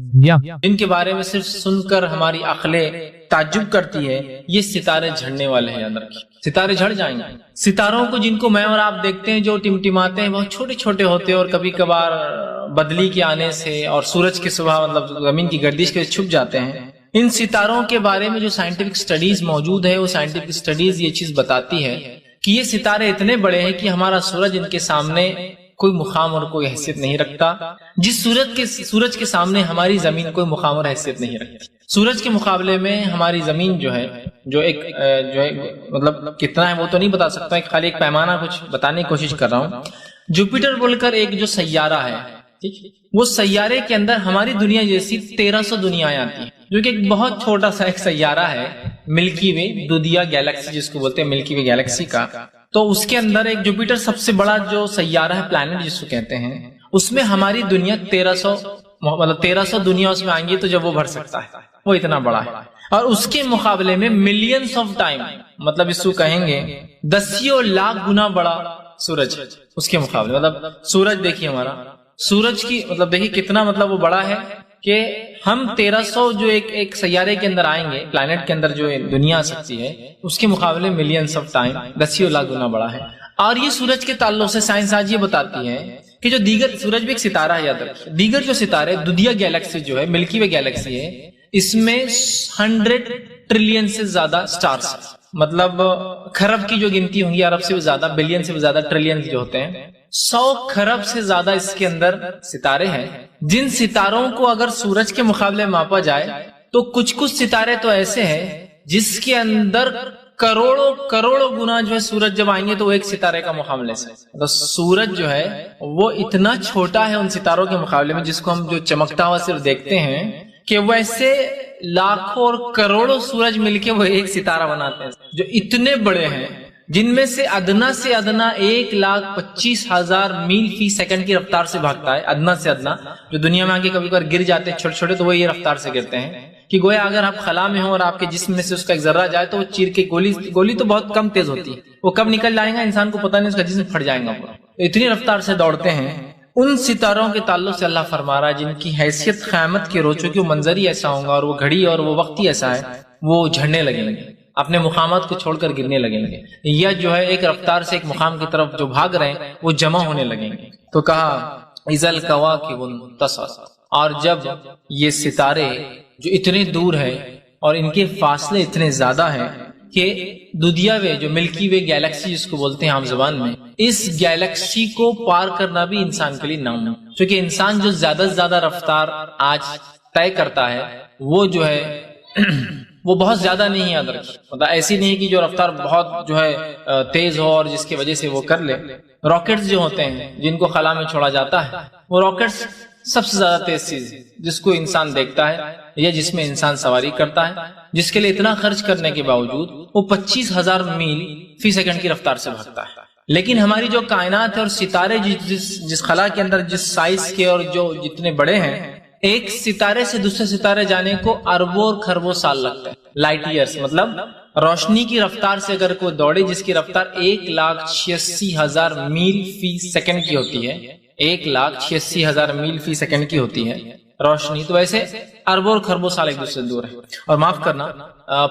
جن کے بارے میں صرف سن کر ہماری عقلیں تعجب کرتی ہے، یہ ستارے جھڑنے والے ہیں، یاد رکھیے ستارے جھڑ جائیں گے۔ ستاروں کو جن کو میں اور آپ دیکھتے ہیں جو ٹمٹماتے ہیں، بہت چھوٹے چھوٹے ہوتے ہیں، اور کبھی کبھار بدلی کے آنے سے اور سورج کی صبح مطلب زمین کی گردش کے چھپ جاتے ہیں۔ ان ستاروں کے بارے میں جو سائنٹیفک سٹڈیز موجود ہے، وہ سائنٹیفک سٹڈیز یہ چیز بتاتی ہے کہ یہ ستارے اتنے بڑے ہیں کہ ہمارا سورج ان کے سامنے کوئی مقام اور کوئی حیثیت نہیں رکھتا، جس سورج کے سامنے ہماری زمین کوئی مقام اور حیثیت نہیں رکھتی۔ سورج کے مقابلے میں ہماری زمین جو ہے مطلب کتنا ہے وہ تو نہیں بتا سکتا، خالی ایک پیمانہ کچھ بتانے کی کوشش کر رہا ہوں۔ جوپیٹر بول کر ایک جو سیارہ ہے، وہ سیارے کے اندر ہماری دنیا جیسی 1300 دنیایں آتی ہیں، جو کہ ایک بہت چھوٹا سا ایک سیارہ ہے، ملکی وے دودیا گیلیکسی جس کو بولتے ہیں، ملکی وے گیلیکسی کا۔ تو اس کے اندر ایک جوپیٹر سب سے بڑا جو سیارہ ہے، پلانٹ جس کو کہتے ہیں، اس میں ہماری دنیا 1300 دنیا اس میں آئیں گی تو جب وہ بھر سکتا ہے، وہ اتنا بڑا ہے۔ اور اس کے مقابلے میں ملینز آف ٹائم، مطلب اس کو کہیں گے 10 لاکھ گنا بڑا سورج اس کے مقابلے، مطلب سورج دیکھیے ہمارا، سورج کی مطلب دیکھیے کتنا مطلب وہ بڑا ہے کہ ہم 1300 جو ایک سیارے کے اندر آئیں گے، پلانٹ کے اندر جو دنیا آ سکتی ہے، اس کے مقابلے ملینز آف ٹائم 10 لاکھ گنا بڑا ہے۔ اور یہ سورج کے تعلق سے سائنس آج یہ بتاتی ہے کہ جو دیگر، سورج بھی ایک ستارہ ہے، یاد رکھیے، دیگر جو ستارے دودیا گیلیکسی جو ہے، ملکی وے گیلیکسی ہے، اس میں 100 ٹریلین سے زیادہ سٹارز، مطلب کھرب کی جو گنتی ہوں گی، ارب سے بھی زیادہ، بلین سے بھی زیادہ، ٹریلین جو ہوتے ہیں، 100 کھرب سے زیادہ اس کے اندر ستارے ہیں۔ جن ستاروں کو اگر سورج کے مقابلے میں ماپا جائے تو کچھ ستارے تو ایسے ہیں جس کے اندر کروڑوں گنا جو ہے سورج جب آئیں گے تو وہ ایک ستارے کا مقابلے سے، تو سورج جو ہے وہ اتنا چھوٹا ہے ان ستاروں کے مقابلے میں، جس کو ہم جو چمکتا ہوا صرف دیکھتے ہیں، کہ ویسے لاکھوں اور کروڑوں سورج مل کے وہ ایک ستارہ بناتے ہیں، جو اتنے بڑے ہیں، جن میں سے ادنا 1,25,000 میل فی سیکنڈ کی رفتار سے بھاگتا ہے، ادنا سے ادنا، جو دنیا میں آگے کبھی کبھی گر جاتے ہیں چھوٹے چھوٹے، تو وہ یہ رفتار سے گرتے ہیں کہ گویا اگر آپ خلا میں ہوں اور آپ کے جسم میں سے اس کا ایک ذرہ جائے تو وہ چیر کے گولی تو بہت کم تیز ہوتی ہے، وہ کب نکل جائے گا انسان کو پتہ نہیں، اس کا جسم پھٹ جائے گا پورا، اتنی رفتار سے دوڑتے ہیں۔ ان ستاروں کے تعلق سے اللہ فرما رہا ہے جن کی حیثیت قیامت کے روز، چونکہ وہ منظر ہی ایسا ہوگا اور وہ گھڑی اور وہ وقت ہی ایسا ہے، وہ جھڑنے لگیں گے، اپنے مقامات کو چھوڑ کر گرنے لگیں گے، یا جو ہے ایک رفتار سے ایک مقام کی طرف جو بھاگ رہے ہیں وہ جمع ہونے لگیں گے۔ تو کہا اذا الکواکب انتصرت، اور جب یہ ستارے جو اتنے دور ہیں اور ان کے فاصلے اتنے زیادہ ہیں کہ دودیا وے جو ملکی وے گیلیکسی جس کو بولتے ہیں عام زبان میں، اس گیلیکسی کو پار کرنا بھی انسان کے لیے ناممکن، کیونکہ انسان جو زیادہ سے زیادہ رفتار آج طے کرتا ہے وہ جو ہے وہ بہت زیادہ نہیں ہے، ادھر مطلب ایسی نہیں کہ جو رفتار بہت جو ہے تیز ہو اور جس کی وجہ سے وہ کر لے۔ راکٹس جو ہوتے ہیں جن کو خلا میں چھوڑا جاتا ہے، وہ راکٹس سب سے زیادہ تیز چیز جس کو انسان دیکھتا ہے یا جس میں انسان سواری کرتا ہے، جس کے لیے اتنا خرچ کرنے کے باوجود وہ 25,000 میل فی سیکنڈ کی رفتار سے بھاگتا ہے۔ لیکن ہماری جو کائنات ہے اور ستارے جس خلا کے اندر جس سائز کے اور جو جتنے بڑے ہیں، ایک ستارے سے دوسرے ستارے جانے کو اربوں اور خربوں سال لگتا ہے، لائٹ ایئرس، مطلب روشنی کی رفتار سے اگر کوئی دوڑے جس کی رفتار 1,86,000 میل فی سیکنڈ کی ہوتی ہے، 1,86,000 میل فی سیکنڈ کی ہوتی ہے روشنی، تو ویسے اربوں اور خربوں سال ایک دوسرے سے دور ہے۔ اور معاف کرنا،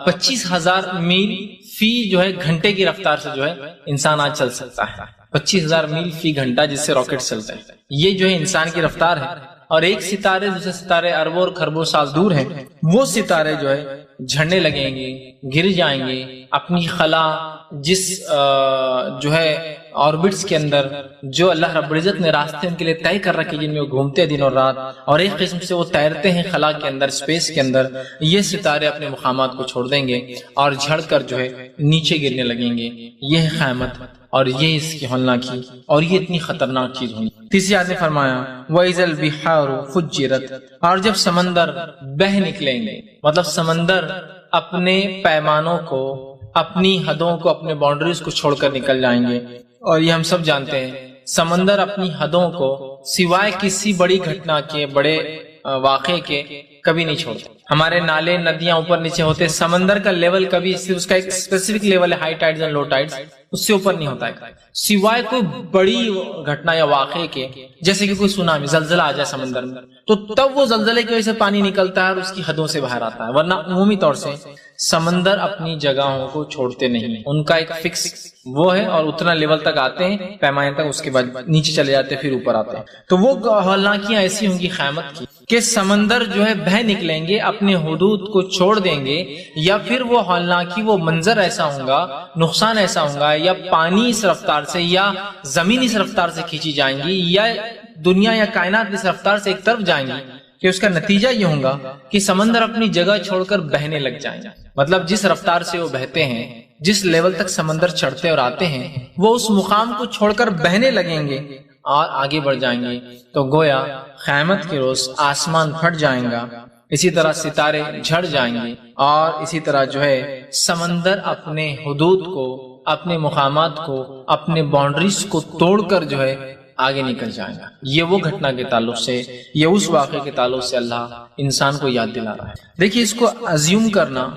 25,000 میل فی جو ہے گھنٹے کی رفتار سے جو ہے انسان آج چل سکتا ہے، 25,000 میل فی گھنٹہ جس سے راکٹ چلتے ہیں، یہ جو ہے انسان کی رفتار ہے۔ اور ایک ستارے دوسرے ستارے اربوں اور خربوں سال دور ہیں، وہ ستارے جو ہے جھڑنے لگیں گے، گر جائیں گے، اپنی خلا جس جو ہے آربٹس کے اندر جو اللہ رب العزت نے راستے ان کے لیے طے کر رکھے جن میں وہ گھومتے دن اور رات، اور ایک قسم سے وہ تیرتے ہیں خلا کے اندر، اسپیس کے اندر، یہ ستارے اپنے مقامات کو چھوڑ دیں گے اور جھڑ کر جو ہے نیچے گرنے لگیں گے۔ یہ ہے قیامت، اور یہ اس کی ہولناکی، اور یہ اتنی خطرناک چیز ہوگی۔ تیسری آیت نے فرمایا وَإِذَا الْبِحَارُ فُجِّرَتْ، اور جب سمندر بہہ نکلیں گے، مطلب سمندر اپنے پیمانوں کو، اپنی حدوں کو، اپنے باؤنڈریز کو چھوڑ کر نکل جائیں گے۔ اور یہ ہم سب جانتے ہیں سمندر اپنی حدوں کو سوائے کسی بڑی گھٹنا کے، بڑے واقعے کے کبھی نہیں چھوڑتے۔ ہمارے نالے ندیاں اوپر نیچے ہوتے، سمندر کا لیول کبھی، اس کا ایک اسپیسیفک لیول ہے، ہائی ٹائڈز اور لو ٹائڈز، اس سے اوپر نہیں ہوتا ہے سوائے کوئی بڑی گھٹنا یا واقعے کے، جیسے کہ کوئی سونامی، زلزلہ آ جائے سمندر میں، تو تب وہ زلزلے کی وجہ سے پانی نکلتا ہے اور اس کی حدوں سے باہر آتا ہے، ورنہ عمومی طور سے سمندر اپنی جگہوں کو چھوڑتے نہیں، ان کا ایک فکس وہ ہے، اور اتنا لیول تک آتے ہیں، پیمانے تک، اس کے بعد نیچے چلے جاتے ہیں، پھر اوپر آتے ہیں۔ تو وہ ہولناکیاں ایسی ہوں گی قیامت کی کہ سمندر جو ہے بہہ نکلیں گے، اپنے حدود کو چھوڑ دیں گے، یا پھر وہ ہولناکی، وہ منظر ایسا ہوگا، نقصان ایسا ہوگا، یا پانی اس رفتار سے یا زمین اس رفتار سے کھینچی جائیں گی، یا دنیا یا کائنات اس رفتار سے ایک طرف جائیں گی کہ اس کا نتیجہ یہ ہوگا کہ سمندر اپنی جگہ چھوڑ کر بہنے لگ جائیں گے۔ مطلب جس رفتار سے وہ بہتے ہیں، جس لیول تک سمندر چڑھتے اور آتے ہیں، وہ اس مقام کو چھوڑ کر بہنے لگیں گے اور آگے بڑھ جائیں گے۔ تو گویا قیامت کے روز آسمان پھٹ جائیں گا، اسی طرح ستارے جھڑ جائیں گے، اور اسی طرح جو ہے سمندر اپنے حدود کو، اپنے مقامات کو، اپنے باؤنڈریز کو توڑ کر جو ہے آگے نکل جائے گا۔ یہ وہ گھٹنا کے تعلق سے، یہ اس واقعے کے تعلق سے اللہ انسان کو یاد دلا رہا ہے۔ دیکھیے، اس کو ازیوم کرنا،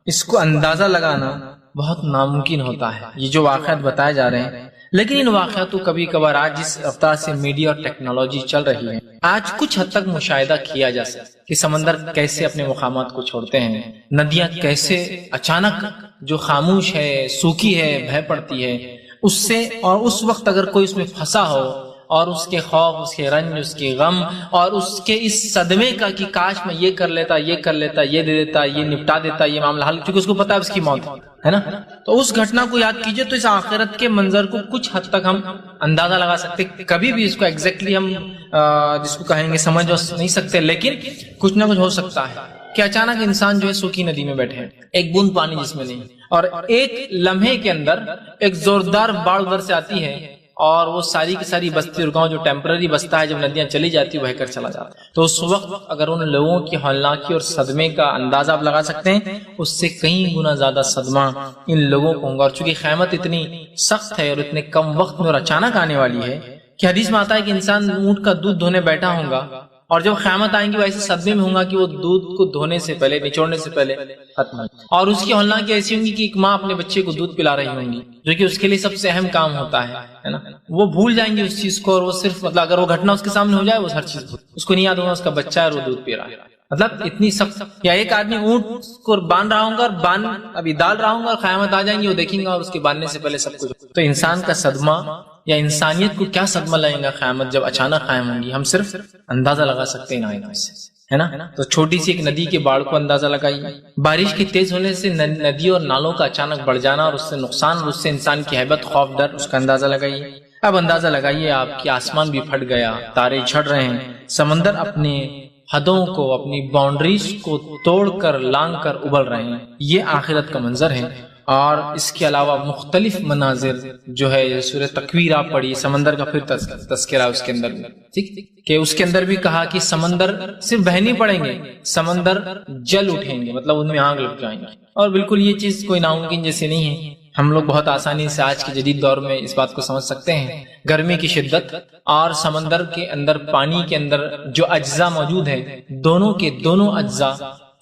اس کو اندازہ لگانا بہت ناممکن ہوتا ہے، یہ جو واقعات بتائے جا رہے ہیں، لیکن ان واقعات کو کبھی کبھار آج جس رفتار سے میڈیا اور ٹیکنالوجی چل رہی ہے، آج کچھ حد تک مشاہدہ کیا جا سکتا کہ سمندر کیسے اپنے مقامات کو چھوڑتے ہیں، ندیاں کیسے اچانک جو خاموش ہے، سوکھی ہے، بہہ پڑتی ہے، اس سے، اور اس وقت اگر کوئی اس میں پھنسا ہو، اور اس کے خوف، اس کے رنج، اس کے غم، اور اس کے اس صدمے کا کہ کاش میں یہ کر لیتا، یہ کر لیتا، یہ دے دیتا، یہ نپٹا دیتا، یہ معاملہ حل، کیونکہ اس کو پتا ہے اس کی موت ہے نا۔ تو اس گھٹنا کو یاد کیجئے تو اس آخرت کے منظر کو کچھ حد تک ہم اندازہ لگا سکتے، کبھی بھی اس کو ایگزیکٹلی ہم جس کو کہیں گے سمجھ نہیں سکتے، لیکن کچھ نہ کچھ ہو سکتا ہے کہ اچانک انسان جو ہے سوکھی ندی میں بیٹھے، ایک بوند پانی جس میں نہیں، اور ایک لمحے کے اندر ایک زوردار باڑ ادھر سے آتی ہے، اور وہ ساری کی ساری بستی اور گاؤں جو ٹیمپرری بستا ہے، جب ندیاں چلی جاتی ہے بہ کر چلا جاتا ہے، تو اس وقت اگر ان لوگوں کی ہولناکی اور صدمے کا اندازہ آپ لگا سکتے ہیں، اس سے کئی گنا زیادہ صدمہ ان لوگوں کو ہوگا۔ اور چونکہ قیامت اتنی سخت ہے اور اتنے کم وقت میں اور اچانک آنے والی ہے کہ حدیث میں آتا ہے کہ انسان اونٹ کا دودھ دھونے بیٹھا ہوگا، اور جب قیامت آئیں گی وہ ایسے صدمے میں ہوگا کہ وہ دودھ کو دھونے سے پہلے، نچوڑنے سے پہلے ختم، اور اس کی ہولناکی ایسی ہوں گی کہ ایک ماں اپنے بچے کو دودھ پلا رہی ہوں گی، جو کہ اس کے لیے سب سے اہم کام ہوتا ہے نا۔ وہ بھول جائیں گے اس چیز کو، اور وہ صرف مطلب اگر وہ گھٹنا اس کے سامنے ہو جائے، وہ ہر چیز اس کو نہیں یاد ہوگا اس کا بچہ ہے اور وہ دودھ پی رہا ہے، مطلب اتنی سخت۔ یا ایک آدمی اونٹ کو باندھ رہا ہوگا، اور ابھی ڈال رہا ہوگا، اور قیامت آ جائیں گی، وہ دیکھیں گا اور اس کے باندھنے سے پہلے سب کچھ۔ تو انسان کا صدمہ یا انسانیت کو کیا صدمہ لگے گا قیامت جب اچانک قائم ہوں گی، ہم صرف اندازہ لگا سکتے ہیں آئینہ سے، ہے نا۔ تو چھوٹی سی ایک ندی کے باڑ کو اندازہ لگائیے، بارش کے تیز ہونے سے ندیوں اور نالوں کا اچانک بڑھ جانا، اور اس سے نقصان، اور اس سے انسان کی ہیبت، خوف، ڈر، اس کا اندازہ لگائیے۔ اب اندازہ لگائیے آپ کہ آسمان بھی پھٹ گیا، تارے جھڑ رہے ہیں، سمندر اپنے حدوں کو، اپنی باؤنڈریز کو توڑ کر، لانگ کر ابل رہے ہیں، یہ آخرت کا منظر ہے۔ اور اس کے علاوہ مختلف مناظر جو ہے سورہ تکویر آپ پڑھی، سمندر کا پھر تذکرہ اس کے اندر بھی، ٹھیک کہ اس کے اندر بھی کہا کہ سمندر صرف بہہ نہیں پڑیں گے، سمندر جل اٹھیں گے، مطلب ان میں آگ لگ جائیں گے. اور بالکل یہ چیز کوئی ناممکن جیسے نہیں ہے. ہم لوگ بہت آسانی سے آج کے جدید دور میں اس بات کو سمجھ سکتے ہیں. گرمی کی شدت اور سمندر کے اندر پانی کے اندر جو اجزاء موجود ہیں، دونوں کے دونوں اجزاء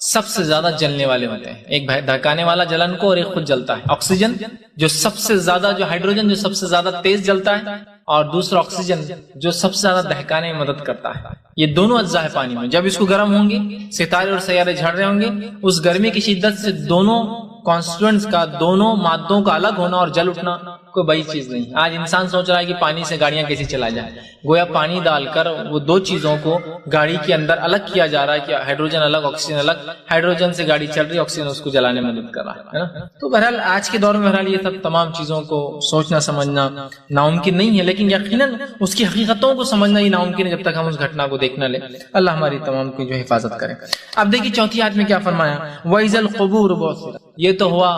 سب سے زیادہ جلنے والے ہوتے ہیں. ایک دھکانے والا جلن کو اور ایک خود جلتا ہے. آکسیجن جو سب سے زیادہ، جو ہائیڈروجن جو سب سے زیادہ تیز جلتا ہے، اور دوسرا آکسیجن جو سب سے زیادہ دہکانے میں مدد کرتا ہے. یہ دونوں اجزاء ہے پانی میں. جب اس کو گرم ہوں گے، ستارے اور سیارے جھڑ رہے ہوں گے، اس گرمی کی شدت سے دونوں کانسٹیٹوئنٹس کا، دونوں مادوں کا الگ ہونا اور جل اٹھنا کوئی بڑی چیز نہیں. آج انسان سوچ رہا ہے کہ پانی سے گاڑیاں کیسے چلا جائے. گویا پانی ڈال کر وہ دو چیزوں کو گاڑی کے اندر الگ کیا جا رہا ہے کہ ہائیڈروجن الگ، آکسیجن الگ. ہائیڈروجن سے گاڑی چل رہی ہے، آکسیجن اس کو جلانے میں مدد کر رہا ہے نا. تو بہرحال آج کے دور میں بہرحال یہ سب تمام چیزوں کو سوچنا سمجھنا ناممکن نہیں ہے، لیکن یقیناً اس کی حقیقتوں کو سمجھنا ہی ناممکن ہے جب تک ہم اس گھٹنا کو دیکھ نہ لیں. اللہ ہماری تمام کی جو حفاظت کرے. اب دیکھیے چوتھی آیت میں کیا فرمایا، وَإِذَا الْقُبُورُ بُعْثِرَتْ. یہ تو ہوا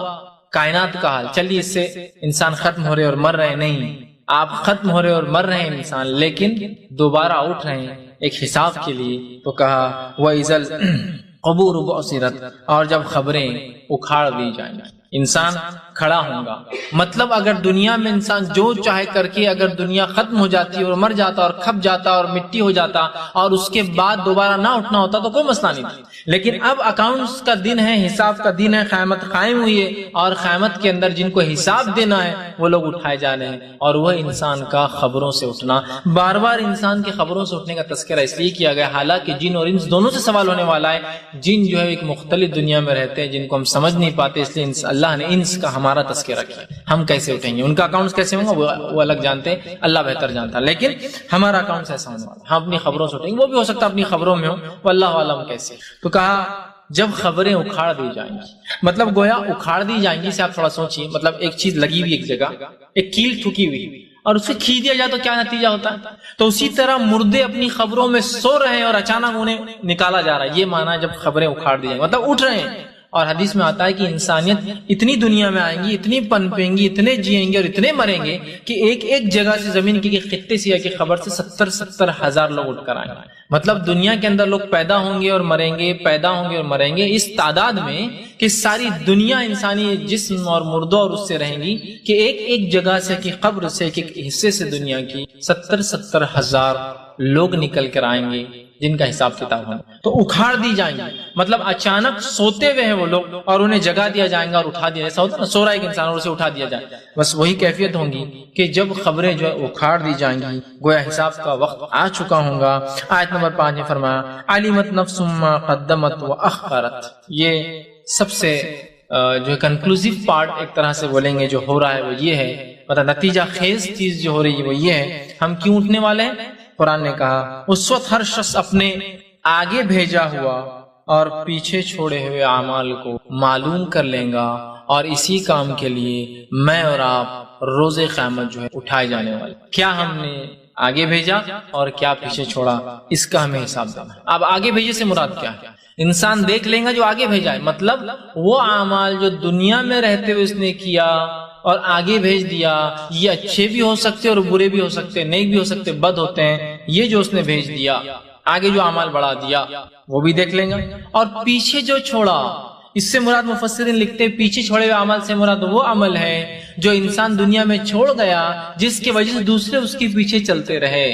کائنات کا حال. چلیے اس سے انسان ختم ہو رہے اور مر رہے نہیں، آپ ختم ہو رہے اور مر رہے ہیں انسان، لیکن دوبارہ اٹھ رہے ہیں ایک حساب کے لیے. تو کہا وَإِذَا الْقُبُورُ بُعْثِرَتْ، اور جب خبریں اکھاڑ دی جائیں گی، انسان کھڑا ہوگا. مطلب اگر دنیا میں انسان جو چاہے کر کے اگر دنیا ختم ہو جاتی اور مر جاتا اور کھپ جاتا اور مٹی ہو جاتا اور اس کے بعد دوبارہ نہ اٹھنا ہوتا تو کوئی مسئلہ نہیں تھا. لیکن اب اکاؤنٹس کا دن ہے، حساب کا دن ہے، قیامت قائم ہوئی ہے، اور قیامت کے اندر جن کو حساب دینا ہے وہ لوگ اٹھائے جانے ہیں. اور وہ انسان کا خبروں سے اٹھنا، بار بار انسان کے خبروں سے اٹھنے کا تذکرہ اس لیے کیا گیا حالانکہ جن اور انس دونوں سے سوال ہونے والا ہے. جن جو ہے ایک مختلف دنیا میں رہتے ہیں جن کو ہم سمجھ نہیں پاتے، اس لیے اللہ نے انس کا ہمارا تذکرہ کیا. ہم کیسے اٹھیں گے، ان کا اکاؤنٹس کیسے ہوں گا وہ الگ جانتے ہیں، اللہ بہتر جانتا. لیکن ہمارا اکاؤنٹس ایسا ہونے والا، ہم اپنی خبروں سے اٹھیں گے. وہ بھی ہو سکتا ہے اپنی خبروں میں ہو، واللہ عالم کیسے. تو کہا جب خبریں اکھاڑ دی جائیں گی، مطلب گویا اکھاڑ دی جائیں گی سے آپ تھوڑا سوچیے. مطلب ایک چیز لگی ہوئی ایک جگہ، ایک کیل ٹھکی ہوئی اور اسے کھینچ دیا جائے تو کیا نتیجہ ہوتا ہے. تو اسی طرح مردے اپنی خبروں میں سو رہے ہیں اور اچانک انہیں نکالا جا رہا ہے. یہ مانا جب خبریں اکھاڑ دی جائیں گی مطلب اٹھ رہے ہیں. اور حدیث میں آتا ہے کہ انسانیت اتنی دنیا میں آئیں گی، اتنی پنپیں گی، اتنے جیئیں گے اور اتنے مریں گے کہ ایک ایک جگہ سے زمین کے خطے سے یا کی خبر سے 70 ہزار لوگ اٹھ کر آئیں گے. مطلب دنیا کے اندر لوگ پیدا ہوں گے اور مریں گے، پیدا ہوں گے اور مریں گے اس تعداد میں کہ ساری دنیا انسانی جسم اور مردوں اور اس سے رہیں گی کہ ایک ایک جگہ سے کی قبر سے ایک ایک حصے سے دنیا کی 70 ہزار لوگ نکل کر آئیں گے جن کا حساب کتاب ہے. تو اکھاڑ دی جائیں گی مطلب اچانک سوتے ہوئے ہیں وہ لوگ اور انہیں جگہ دیا جائے گا اور اٹھا دیا. ایسا ہوتا ہے نا، سو رہا ہے ایک انسان اور اسے اٹھا دیا جائے. بس وہی کیفیت ہوں گی کہ جب خبریں جو ہے اکھاڑ دی جائیں گی، گویا حساب کا وقت آ چکا ہوگا. آیت نمبر 5 میں فرمایا علمت نفس ما قدمت واخرت. یہ سب سے جو کنکلوزیو پارٹ ایک طرح سے بولیں گے جو ہو رہا ہے وہ یہ ہے، مطلب نتیجہ خیز چیز جو ہو رہی ہے وہ یہ ہے. ہم کیوں اٹھنے والے ہیں؟ قرآن نے کہا اس وقت ہر شخص اپنے آگے بھیجا ہوا اور پیچھے چھوڑے ہوئے اعمال کو معلوم کر لیں گا، اور اسی کام کے لیے میں اور آپ روز قیامت جو ہے اٹھائے جانے والے. کیا ہم نے آگے بھیجا اور کیا پیچھے چھوڑا، اس کا ہمیں حساب دینا ہے. اب آگے بھیجے سے مراد کیا ہے؟ انسان دیکھ لیں گا جو آگے بھیجا ہے، مطلب وہ اعمال جو دنیا میں رہتے ہوئے اس نے کیا اور آگے بھیج دیا، یہ اچھے بھی ہو سکتے اور برے بھی ہو سکتے، نیک بھی ہو سکتے، بد ہوتے ہیں. یہ جو اس نے بھیج دیا، آگے جو اعمال بڑھا دیا وہ بھی دیکھ لیں گا. اور پیچھے جو چھوڑا، اس سے مراد مفسرین لکھتے ہیں پیچھے چھوڑے ہوئے عمل سے مراد وہ عمل ہے جو انسان دنیا میں چھوڑ گیا جس کی وجہ سے دوسرے اس کے پیچھے چلتے رہے.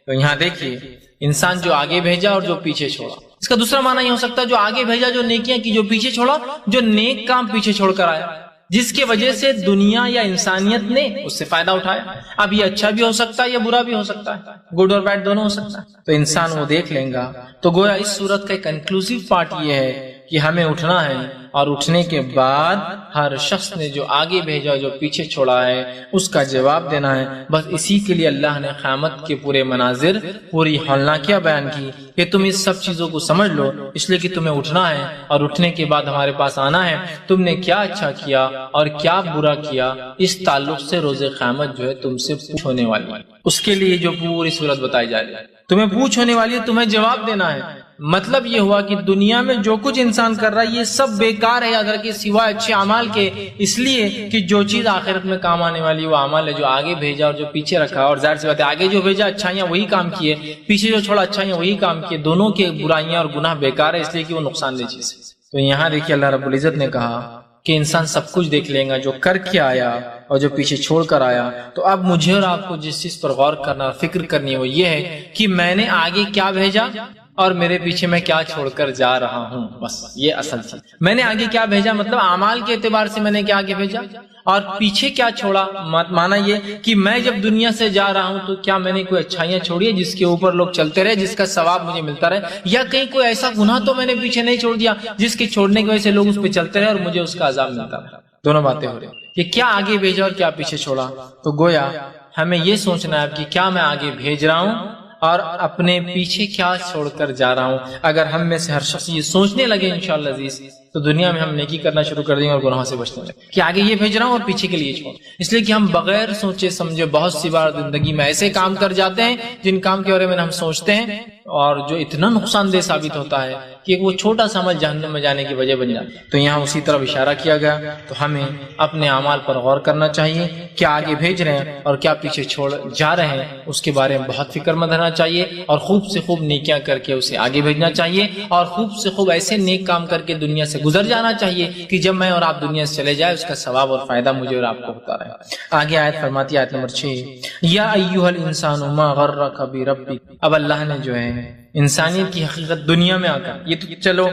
تو یہاں دیکھیے انسان جو آگے بھیجا اور جو پیچھے چھوڑا. اس کا دوسرا معنی یہ ہو سکتا ہے جو آگے بھیجا جو نیکیاں کی، جو پیچھے چھوڑا جو نیک کام پیچھے چھوڑ کر آیا جس کی وجہ سے دنیا یا انسانیت نے اس سے فائدہ اٹھایا. اب یہ اچھا بھی ہو سکتا ہے یا برا بھی ہو سکتا ہے، گڈ اور بیڈ دونوں ہو سکتا ہے. تو انسان وہ دیکھ لیں گا. تو گویا اس صورت کا کنکلوزیو پارٹ یہ ہے کہ ہمیں اٹھنا ہے، اور اٹھنے کے بعد ہر شخص نے جو آگے بھیجا جو پیچھے چھوڑا ہے اس کا جواب دینا ہے. بس اسی کے لیے اللہ نے قیامت کے پورے مناظر، پوری ہولناکیاں بیان کی کہ تم اس سب چیزوں کو سمجھ لو، اس لیے کہ تمہیں اٹھنا ہے اور اٹھنے کے بعد ہمارے پاس آنا ہے. تم نے کیا اچھا کیا اور کیا برا کیا، اس تعلق سے روز قیامت جو ہے تم سے پوچھ ہونے والی ہے. اس کے لیے جو پوری صورت بتائی جا رہی ہے، تمہیں پوچھ ہونے والی ہے، تمہیں جواب دینا ہے. مطلب یہ ہوا کہ دنیا میں جو کچھ انسان کر رہا ہے یہ سب بیکار ہے یاد رکھیے سوائے اچھے اعمال کے، اس لیے کہ جو چیز آخرت میں کام آنے والی وہ اعمال ہے جو آگے بھیجا اور جو پیچھے رکھا، اور ظاہر سی بات ہے آگے جو بھیجا اچھائیاں وہی کام کیے، پیچھے جو چھوڑا اچھائیاں وہی کام کیے، دونوں کے برائیاں اور گناہ بیکار ہے اس لیے کہ وہ نقصان دہ چیز ہے۔ تو یہاں دیکھیے اللہ رب العزت نے کہا کہ انسان سب کچھ دیکھ لے گا جو کر کے آیا اور جو پیچھے چھوڑ کر آیا، تو اب مجھے اور آپ کو جس چیز پر غور کرنا اور فکر کرنی ہے وہ یہ ہے کہ میں نے آگے کیا بھیجا اور میرے پیچھے میں کیا چھوڑ کر جا رہا ہوں، بس یہ اصل چیز۔ میں نے آگے کیا بھیجا مطلب اعمال کے اعتبار سے میں نے کیا آگے بھیجا، اور پیچھے کیا چھوڑا مانا یہ کہ میں جب دنیا سے جا رہا ہوں تو کیا میں نے کوئی اچھائیاں چھوڑی ہے جس کے اوپر لوگ چلتے رہے، جس کا ثواب مجھے ملتا رہے، یا کہیں کوئی ایسا گناہ تو میں نے پیچھے نہیں چھوڑ دیا جس کے چھوڑنے کی وجہ سے لوگ اس پہ چلتے رہے اور مجھے اس کا عذاب ملتا رہا۔ دونوں باتیں ہو رہی ہیں کہ کیا آگے بھیجا اور کیا پیچھے چھوڑا۔ تو گویا ہمیں یہ سوچنا ہے کہ کیا میں آگے بھیج رہا ہوں اور اپنے پیچھے کیا چھوڑ کر جا رہا ہوں۔ اگر ہم میں سے ہر شخص یہ سوچنے لگے انشاءاللہ عزیز تو دنیا میں ہم نیکی کرنا شروع کر دیں گے اور گناہوں سے بچنے لگے کہ آگے یہ بھیج رہا ہوں اور پیچھے کے لیے چھوڑ، اس لیے کہ ہم بغیر سوچے سمجھے بہت سی بار زندگی میں ایسے کام کر جاتے ہیں جن کام کے بارے میں ہم سوچتے ہیں اور جو اتنا نقصان دہ ثابت ہوتا ہے کہ وہ چھوٹا سا عمل جہنم میں جانے کی وجہ بن جاتا ہے۔ تو یہاں اسی طرف اشارہ کیا گیا، تو ہمیں اپنے اعمال پر غور کرنا چاہیے، کیا آگے بھیج رہے ہیں اور کیا پیچھے چھوڑ جا رہے ہیں، اس کے بارے میں بہت فکر مند رہنا چاہیے اور خوب سے خوب نیکیاں کر کے اسے آگے بھیجنا چاہیے اور خوب سے خوب ایسے نیک کام کر کے دنیا سے گزر جانا چاہیے کہ جب میں اور آپ دنیا سے چلے جائے اس کا ثواب اور فائدہ مجھے اور آپ کو ہوتا رہے۔ آگے آیت فرماتی ہے آیت نمبر 6، یا ایھا الانسان ما غرک بربک۔ اب اللہ نے جو ہے انسانیت کی حقیقت دنیا میں آ کر، یہ تو چلو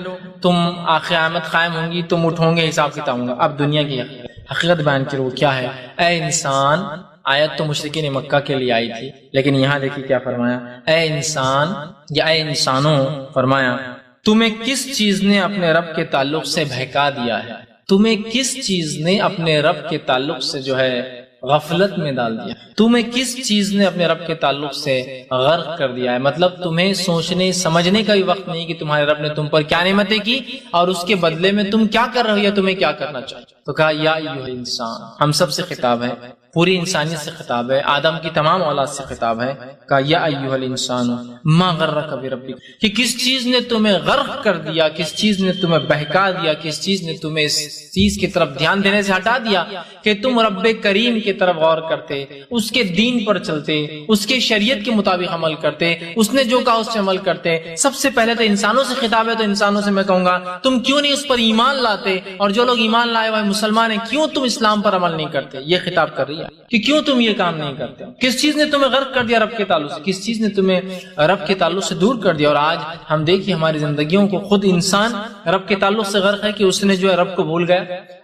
تم قیامت قائم ہوں گی، تم اٹھوں گے، حساب کتاب ہوگا، اب دنیا کی حقیقت بیان کرو کیا ہے۔ اے انسان، آیت تو مشرکین مکہ کے لیے آئی تھی لیکن یہاں دیکھیے کیا فرمایا، اے انسان یا اے انسانوں، فرمایا تمہیں کس چیز نے اپنے رب کے تعلق سے بہکا دیا ہے، تمہیں کس چیز نے اپنے رب کے تعلق سے جو ہے غفلت میں ڈال دیا، تمہیں کس چیز نے اپنے رب کے تعلق سے غرق کر دیا ہے، مطلب تمہیں سوچنے سمجھنے کا بھی وقت نہیں کہ تمہارے رب نے تم پر کیا نعمتیں کی اور اس کے بدلے میں تم کیا کر رہے ہو یا تمہیں کیا کرنا چاہیے۔ تو کہا یا ایھا الانسان، ہم سب سے خطاب ہے، پوری انسانیت سے خطاب ہے، آدم کی تمام اولاد سے خطاب ہے۔ کہا یا ایھا الانسان ما غرک بربک، کہ کس چیز نے تمہیں غرق کر دیا، کس چیز نے تمہیں بہکا دیا، کس چیز نے تمہیں اس چیز کی طرف دھیان دینے سے ہٹا دیا کہ تم رب کریم کی طرف غور کرتے، اس کے دین پر چلتے، اس کے شریعت کے مطابق عمل کرتے، اس نے جو کہا اس سے عمل کرتے۔ سب سے پہلے تو انسانوں سے خطاب ہے، تو انسانوں سے میں کہوں گا تم کیوں نہیں اس پر ایمان لاتے، اور جو لوگ ایمان لائے ہوئے مسلمان ہیں کیوں تم اسلام پر عمل نہیں کرتے، یہ خطاب کر رہی ہے کہ کیوں تم یہ کام نہیں کرتے، کس چیز نے تمہیں غرق کر دیا رب کے تعلق سے، کس چیز نے تمہیں رب کے تعلق سے دور کر دیا۔ اور آج ہم دیکھیے ہماری زندگیوں کو خود انسان رب کے تعلق سے غرق ہے کہ اس نے جو ہے رب کو بھول گیا۔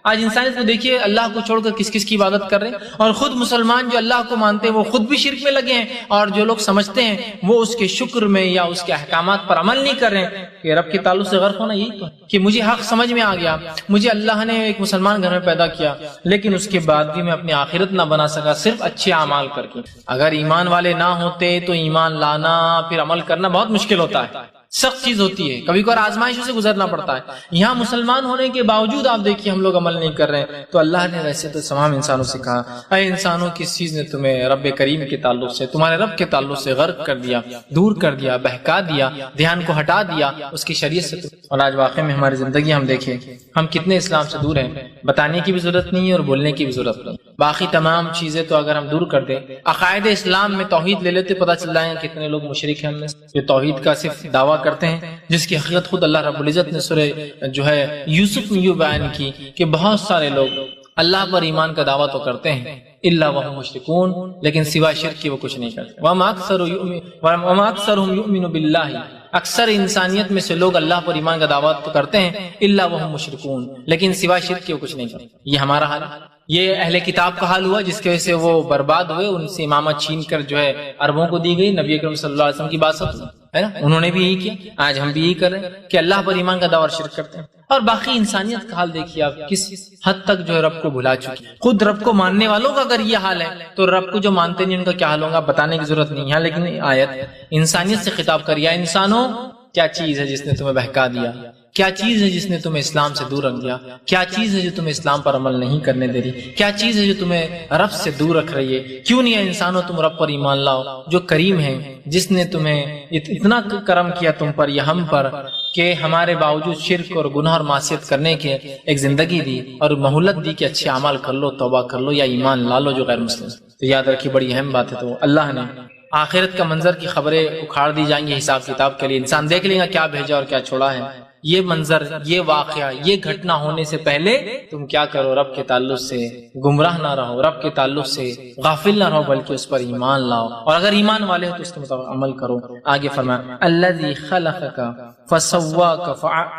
آج انسانیت کو دیکھیے اللہ کو چھوڑ کر کس کس کی عبادت کر رہے ہیں، اور خود مسلمان جو اللہ کو مانتے ہیں وہ خود بھی شرک میں لگے ہیں، اور جو لوگ سمجھتے ہیں وہ اس کے شکر میں یا اس کے احکامات پر عمل نہیں کر رہے ہیں۔ کہ رب کے تعلق سے غرق ہونا یہی تو کہ مجھے حق سمجھ میں آ گیا، مجھے اللہ نے ایک مسلمان گھر میں پیدا کیا لیکن اس کے بعد بھی میں اپنی آخرت نہ بنا سکا صرف اچھے اعمال کر کے۔ اگر ایمان والے نہ ہوتے تو ایمان لانا پھر عمل کرنا بہت مشکل ہوتا ہے، سخت چیز ہوتی ہے، کبھی کبھار آزمائشوں سے گزرنا پڑتا ہے۔ یہاں مسلمان ہونے کے باوجود آپ دیکھیے ہم لوگ عمل نہیں کر رہے ہیں۔ تو اللہ نے ویسے تو تمام انسانوں سے کہا اے انسانوں کس چیز نے تمہیں رب کریم کے تعلق سے، تمہارے رب کے تعلق سے غرق کر دیا، دور کر دیا، بہکا دیا، دھیان کو ہٹا دیا اس کی شریعت سے۔ اور آج واقع میں ہماری زندگی ہم دیکھیں ہم کتنے اسلام سے دور ہیں، بتانے کی بھی ضرورت نہیں ہے اور بولنے کی بھی ضرورت نہیں، باقی تمام چیزیں تو اگر ہم دور کر دیں، عقائد اسلام میں توحید لے لیتے پتہ چل جائے کتنے لوگ مشرک ہیں ہم میں جو توحید کا صرف دعویٰ کرتے ہیں، جس کی حقیقت خود اللہ رب العزت نے سورہ جو ہے یوسف میں یوں بیان کی کہ بہت سارے لوگ اللہ پر ایمان کا دعویٰ تو کرتے ہیں الا وهم مشرکون، لیکن سوا شرک کے وہ کچھ نہیں کرتے۔ وما اکثرهم یؤمن باللہ، اکثر انسانیت میں سے لوگ اللہ پر ایمان کا دعویٰ تو کرتے ہیں الا وهم مشرکون، لیکن سوا شرک کے وہ کچھ نہیں کرتے۔ یہ ہمارا حال ہے، یہ اہل کتاب کا حال ہوا جس کی وجہ سے وہ برباد ہوئے، ان سے امامت چھین کر جو ہے عربوں کو دی گئی، نبی اکرم صلی اللہ علیہ وسلم کی بات ہے نا، انہوں نے بھی یہی کیا، آج ہم بھی یہی کر رہے ہیں کہ اللہ پر ایمان کا دعویٰ شرک کرتے ہیں۔ اور باقی انسانیت کا حال دیکھیے آپ کس حد تک جو ہے رب کو بھلا چکی، خود رب کو ماننے والوں کا اگر یہ حال ہے تو رب کو جو مانتے نہیں ان کا کیا حال ہوگا بتانے کی ضرورت نہیں ہے۔ لیکن آیت انسانیت سے خطاب کر یا انسانوں کیا چیز ہے جس نے تمہیں بہکا دیا، کیا چیز ہے جس نے تمہیں اسلام سے دور رکھ دیا؟ کیا چیز ہے جو تمہیں اسلام پر عمل نہیں کرنے دے رہی؟ کیا چیز ہے جو تمہیں رب سے دور رکھ رہی ہے؟ کیوں نہیں ہے انسانوں تم رب پر ایمان لاؤ جو کریم ہے، جس نے تمہیں اتنا کرم کیا تم پر یا ہم پر کہ ہمارے باوجود شرک اور گناہ اور معصیت کرنے کے ایک زندگی دی اور مہلت دی کہ اچھے اعمال کر لو، توبہ کر لو یا ایمان لا لو جو غیر مسلم۔ تو یاد رکھیے بڑی اہم بات ہے۔ تو اللہ نے آخرت کا منظر کی خبریں اکھاڑ دی جائیں گی حساب کتاب کے لیے، انسان دیکھ لے گا کیا بھیجا اور کیا چھوڑا ہے۔ یہ منظر، یہ واقعہ، یہ گھٹنا ہونے سے پہلے تم کیا کرو؟ رب کے تعلق سے گمراہ نہ رہو، رب کے تعلق سے غافل نہ رہو، بلکہ اس پر ایمان لاؤ، اور اگر ایمان والے ہو تو اس کے مطابق عمل کرو۔ آگے فرمایا الذی خلقک فسواک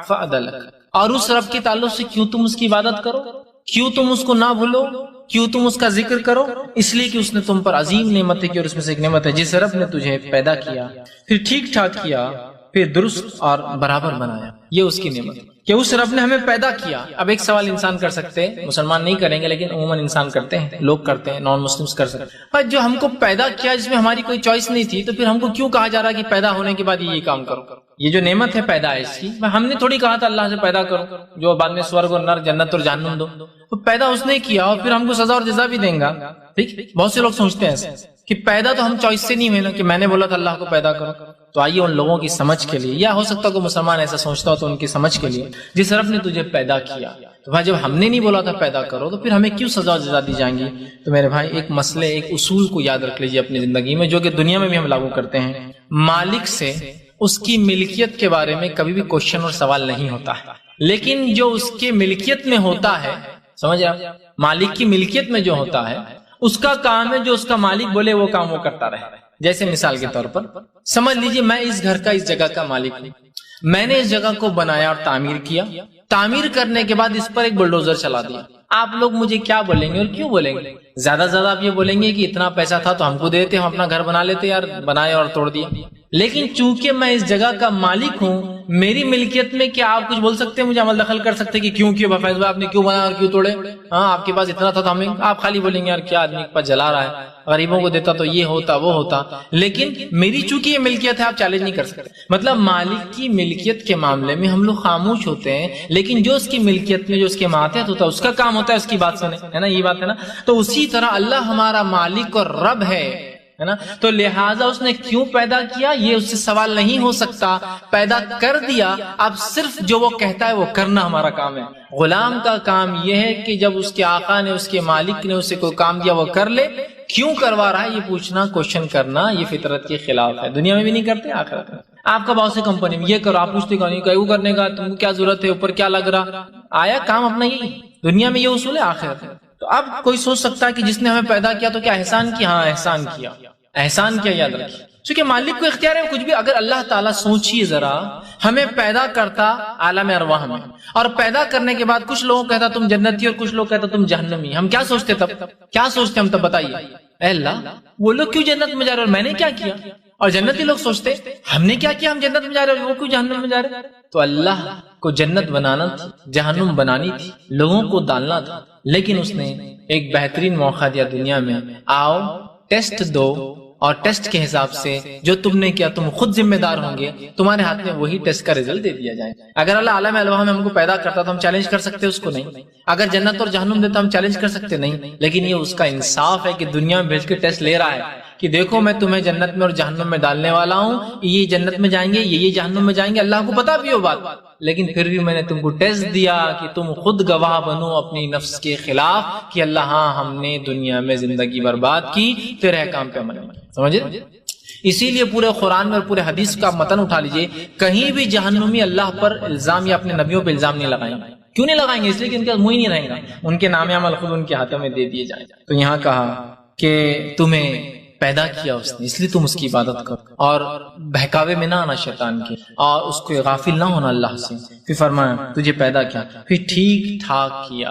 فعدلک، اور اس رب کے تعلق سے کیوں تم اس کی عبادت کرو، کیوں تم اس کو نہ بھولو، کیوں تم اس کا ذکر کرو؟ اس لیے کہ اس نے تم پر عظیم نعمتیں کی، اور اس میں سے ایک نعمت ہے جس رب نے تجھے پیدا کیا، پھر ٹھیک ٹھاک کیا، پھر درست اور برابر بنایا۔ یہ اس کی نعمت کہ اس رب نے ہمیں پیدا کیا۔ اب ایک سوال انسان کر سکتے ہیں، مسلمان نہیں کریں گے لیکن عموماً انسان کرتے ہیں، لوگ کرتے ہیں، نان مسلمس کر سکتے ہیں، پر جو ہم کو پیدا کیا جس میں ہماری کوئی چوائس نہیں تھی، تو پھر ہم کو کیوں کہا جا رہا ہے کہ پیدا ہونے کے بعد یہ کام کرو؟ یہ جو نعمت ہے پیدائش کی، ہم نے تھوڑی کہا تھا اللہ سے پیدا کرو جو بعد میں سورگ اور نر، جنت اور جہنم دو، تو پیدا اس نے کیا اور پھر ہم کو سزا اور جزا بھی دیں گا۔ ٹھیک، بہت سے لوگ سوچتے ہیں ایسے کہ پیدا تو ہم چوائس سے نہیں ہوئے نا، کہ میں نے بولا تھا اللہ کو پیدا کرو۔ تو آئیے ان لوگوں کی سمجھ کے لیے، یا ہو سکتا ہے کوئی مسلمان ایسا سوچتا ہو تو ان کی سمجھ کے لیے، جس رب نے تجھے پیدا کیا، تو بھائی جب ہم نے نہیں بولا تھا پیدا کرو تو پھر ہمیں کیوں سزا اور جزا دی جائیں گی؟ تو میرے بھائی ایک مسئلے، ایک اصول کو یاد رکھ لیجیے اپنی زندگی میں، جو کہ دنیا میں بھی ہم لاگو کرتے ہیں۔ مالک سے اس کی ملکیت کے بارے میں کبھی بھی کوشچن اور سوال نہیں ہوتا ہے، لیکن جو اس کے ملکیت میں ہوتا ہے، سمجھ آپ، مالک کی ملکیت میں جو ہوتا ہے اس کا کام ہے جو اس کا مالک بولے وہ کام وہ کرتا رہے۔ جیسے مثال کے طور پر سمجھ لیجیے میں اس گھر کا، اس جگہ کا مالک ہوں، میں نے اس جگہ کو بنایا اور تعمیر کیا، تعمیر کرنے کے بعد اس پر ایک بلڈوزر چلا دیا۔ آپ لوگ مجھے کیا بولیں گے اور کیوں بولیں گے؟ زیادہ سے زیادہ آپ یہ بولیں گے کہ اتنا پیسہ تھا تو ہم کو دیتے، ہم اپنا گھر بنا لیتے، یار بنایا اور توڑ دیا۔ لیکن چونکہ میں اس جگہ کا مالک ہوں، میری ملکیت میں کیا آپ کچھ بول سکتے ہیں، مجھے عمل دخل کر سکتے کہ کیوں فیض بھائی آپ نے کیوں بنایا اور کیوں توڑے؟ ہاں آپ کے پاس اتنا تھا تو ہمیں، آپ خالی بولیں گے یار کیا آدمی کے پاس جلا رہا ہے، غریبوں کو دیتا تو یہ ہوتا وہ ہوتا۔ لیکن میری چونکہ یہ ملکیت ہے آپ چیلنج نہیں کر سکتے۔ مطلب مالک کی ملکیت کے معاملے میں ہم لوگ خاموش ہوتے ہیں، لیکن جو اس کی ملکیت میں جو اس کے ماتحت ہوتا ہے اس کا کام ہوتا ہے اس کی بات سنے، ہے نا، یہ بات ہے نا۔ تو اسی طرح اللہ ہمارا مالک اور رب ہے نا، تو لہٰذا اس نے کیوں پیدا کیا یہ اس سے سوال نہیں ہو سکتا، پیدا کر دیا، اب صرف جو وہ کہتا ہے وہ کرنا ہمارا کام ہے۔ غلام کا کام یہ ہے کہ جب اس کے آقا نے، اس کے مالک نے اسے کوئی کام دیا وہ کر لے، کیوں کروا رہا ہے یہ پوچھنا، کوشچن کرنا، یہ فطرت کے خلاف ہے۔ دنیا میں بھی نہیں کرتے، آخرت میں آپ کا باؤ سے کمپنی میں یہ کرو، آپ پوچھتے کیوں کرنے کا، تم کو کیا ضرورت ہے، اوپر کیا لگ رہا، آیا کام اپنا ہی۔ دنیا میں یہ اصول ہے، آخرت ہے۔ تو اب کوئی سوچ سکتا ہے کہ جس نے ہمیں پیدا کیا تو کیا احسان کیا؟ ہاں احسان کیا، احسان کیا، یاد رکھیے، چونکہ مالک کو اختیار ہے کچھ بھی۔ اگر اللہ تعالیٰ سوچیے ذرا، ہمیں پیدا کرتا عالم ارواح میں، اور پیدا کرنے کے بعد کچھ لوگوں کہتا تم جنتی اور کچھ لوگ کہتا تم جہنمی، ہم کیا سوچتے تب؟ کیا سوچتے ہم تب بتائیے؟ اے اللہ وہ لوگ کیوں جنت میں جا رہے اور میں نے کیا کیا؟ اور جنتی لوگ سوچتے ہم نے کیا کیا، ہم جنت میں جا رہے اور وہ کیوں جہنم میں جا رہے؟ تو اللہ کو جنت بنانا تھی، جہنم بنانی تھی، لوگوں کو ڈالنا تھا، لیکن اس نے ایک بہترین موقع دیا دنیا میں، آؤ ٹیسٹ دو، اور ٹیسٹ کے حساب سے جو تم نے کیا تم خود ذمہ دار ہوں گے، تمہارے ہاتھ میں وہی ٹیسٹ کا رزلٹ دے دیا جائے۔ اگر اللہ عالم الواح میں ہم کو پیدا کرتا تو ہم چیلنج کر سکتے اس کو؟ نہیں۔ اگر جنت اور جہنم دیتا ہم چیلنج کر سکتے؟ نہیں۔ لیکن یہ اس کا انصاف ہے کہ دنیا میں بھیج کے ٹیسٹ لے رہا ہے کہ دیکھو میں تمہیں جنت میں اور جہنم میں ڈالنے والا ہوں، یہ جنت میں جائیں گے، یہ جہنم میں جائیں گے، اللہ کو پتا بھی ہو بات، لیکن پھر بھی میں نے تم کو ٹیسٹ دیا کہ تم خود گواہ بنو اپنی نفس کے خلاف کہ اللہ ہاں ہم نے دنیا میں زندگی برباد کی تیرے احکام پہ عمل نہیں۔ سمجھے؟ اسی لیے پورے قرآن میں اور پورے حدیث کا متن اٹھا لیجئے، کہیں بھی جہنمی اللہ پر الزام یا اپنے نبیوں پہ الزام نہیں لگائیں گے۔ کیوں نہیں لگائیں گے؟ اس لیے کہ ان کا منہ ہی نہیں رہیں گا، ان کے نام عمل خود ان کے ہاتھوں میں دے دیے جائیں۔ تو یہاں کہا کہ تمہیں پیدا کیا اس نے، اس لیے تم اس کی عبادت کرو اور بہکاوے میں نہ آنا شیطان کے، اور اس کو غافل نہ ہونا اللہ سے۔ پھر فرمایا تجھے پیدا کیا، پھر ٹھیک ٹھاک کیا،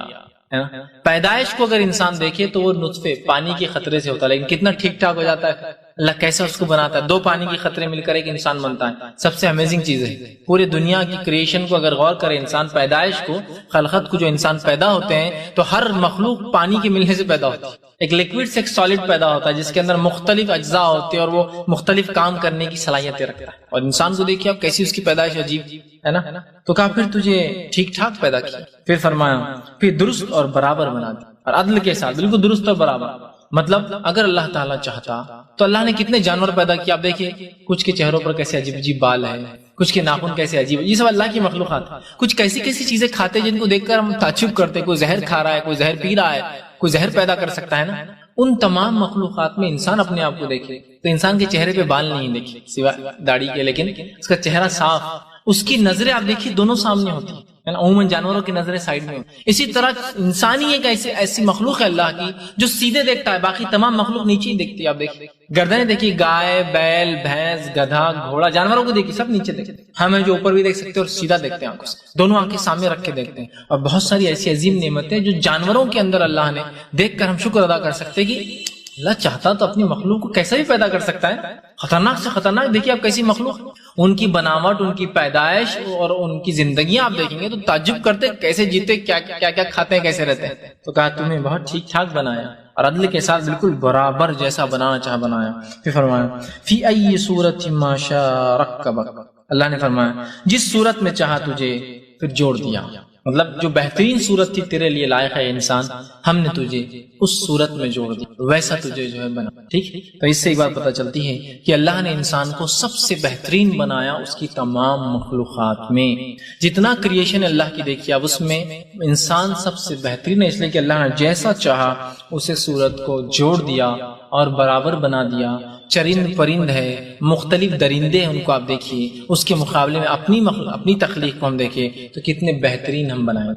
ہے نا۔ پیدائش کو اگر انسان دیکھے تو وہ نطفے پانی کے خطرے سے ہوتا ہے، لیکن کتنا ٹھیک ٹھاک ہو جاتا ہے اللہ کیسے اس کو بناتا ہے، 2 پانی کے قطرے مل کر ایک انسان بنتا ہے، سب سے امیزنگ چیز ہے۔ پورے دنیا کی کریشن کو اگر غور کرے انسان، پیدائش کو، خلقت کو، جو انسان پیدا ہوتے ہیں تو ہر مخلوق پانی کے ملنے سے پیدا ہوتی ہے۔ ایک لکوڈ سے ایک سالڈ پیدا ہوتا ہے جس کے اندر مختلف اجزاء ہوتے ہیں اور وہ مختلف کام کرنے کی صلاحیتیں رکھتا ہے، اور انسان کو دیکھیے اب کیسی اس کی پیدائش عجیب ہے نا۔ تو کہا پھر تجھے ٹھیک ٹھاک پیدا کیا، پھر فرمایا پھر درست اور برابر بنا دیا، اور عدل کے ساتھ بالکل درست اور برابر۔ مطلب اگر اللہ تعالیٰ چاہتا تو اللہ نے کتنے جانور پیدا کیا، آپ دیکھیے کچھ کے چہروں پر کیسے عجیب عجیب بال ہیں، کچھ کے ناخن کیسے عجیب، یہ سب اللہ کی مخلوقات۔ کچھ کیسی کیسی چیزیں کھاتے جن کو دیکھ کر ہم تعجب کرتے، کوئی زہر کھا رہا ہے، کوئی زہر پی رہا ہے، کوئی زہر پیدا کر سکتا ہے نا۔ ان تمام مخلوقات میں انسان اپنے آپ کو دیکھے تو انسان کے چہرے پہ بال نہیں دیکھے سوائے داڑھی کے، لیکن اس کا چہرہ صاف، اس کی نظریں آپ دیکھیے دونوں سامنے ہوتی ہیں، عموماً جانوروں کی نظریں سائڈ میں ہوتی ہیں۔ اسی طرح انسانی ایک ایسی مخلوق ہے اللہ کی جو سیدھے دیکھتا ہے، باقی تمام مخلوق نیچے ہی دیکھتی ہے۔ آپ دیکھیے گردنیں دیکھیے، گائے، بیل، بھینس، گدھا، گھوڑا، جانوروں کو دیکھیے سب نیچے دیکھتے ہیں، ہمیں جو اوپر بھی دیکھ سکتے ہیں اور سیدھا دیکھتے ہیں، آنکھوں سے دونوں آنکھیں سامنے رکھ کے دیکھتے ہیں۔ اور بہت ساری ایسی عظیم نعمتیں جو جانوروں کے اندر اللہ نے دیکھ کر ہم شکر ادا کر سکتے کہ اللہ چاہتا تو اپنی مخلوق کو کیسا بھی پیدا کر سکتا ہے، خطرناک سے خطرناک۔ دیکھیے آپ کیسی مخلوق، ان کی بناوٹ، ان کی پیدائش اور ان کی زندگیاں آپ دیکھیں گے تو تعجب کرتے کیسے جیتے، کیا کیا کھاتے ہیں، کیسے رہتے ہیں۔ تو کہا تمہیں بہت ٹھیک ٹھاک بنایا اور عدل کے ساتھ بالکل برابر جیسا بنانا چاہا بنایا۔ پھر فرمایا فی ای صورت ما شاء رکبک، اللہ نے فرمایا جس صورت میں چاہا تجھے پھر جوڑ دیا، مطلب جو بہترین صورت تھی تیرے لیے لائق ہے انسان، ہم نے تجھے اس صورت میں جوڑ دیا، ویسا تجھے جو ہے بنا۔ ٹھیک، تو اس سے ایک بات پتہ چلتی ہے کہ اللہ نے انسان کو سب سے بہترین بنایا اس کی تمام مخلوقات میں۔ جتنا کریشن اللہ کی دیکھی اب اس میں انسان سب سے بہترین ہے، اس لیے کہ اللہ نے جیسا چاہا اسے صورت کو جوڑ دیا اور برابر بنا دیا۔ چرند پرند ہے، مختلف درندے ہیں، ان کو آپ دیکھیے، اس کے مقابلے میں اپنی تخلیق کو ہم دیکھیں تو کتنے بہترین ہم بنائیں۔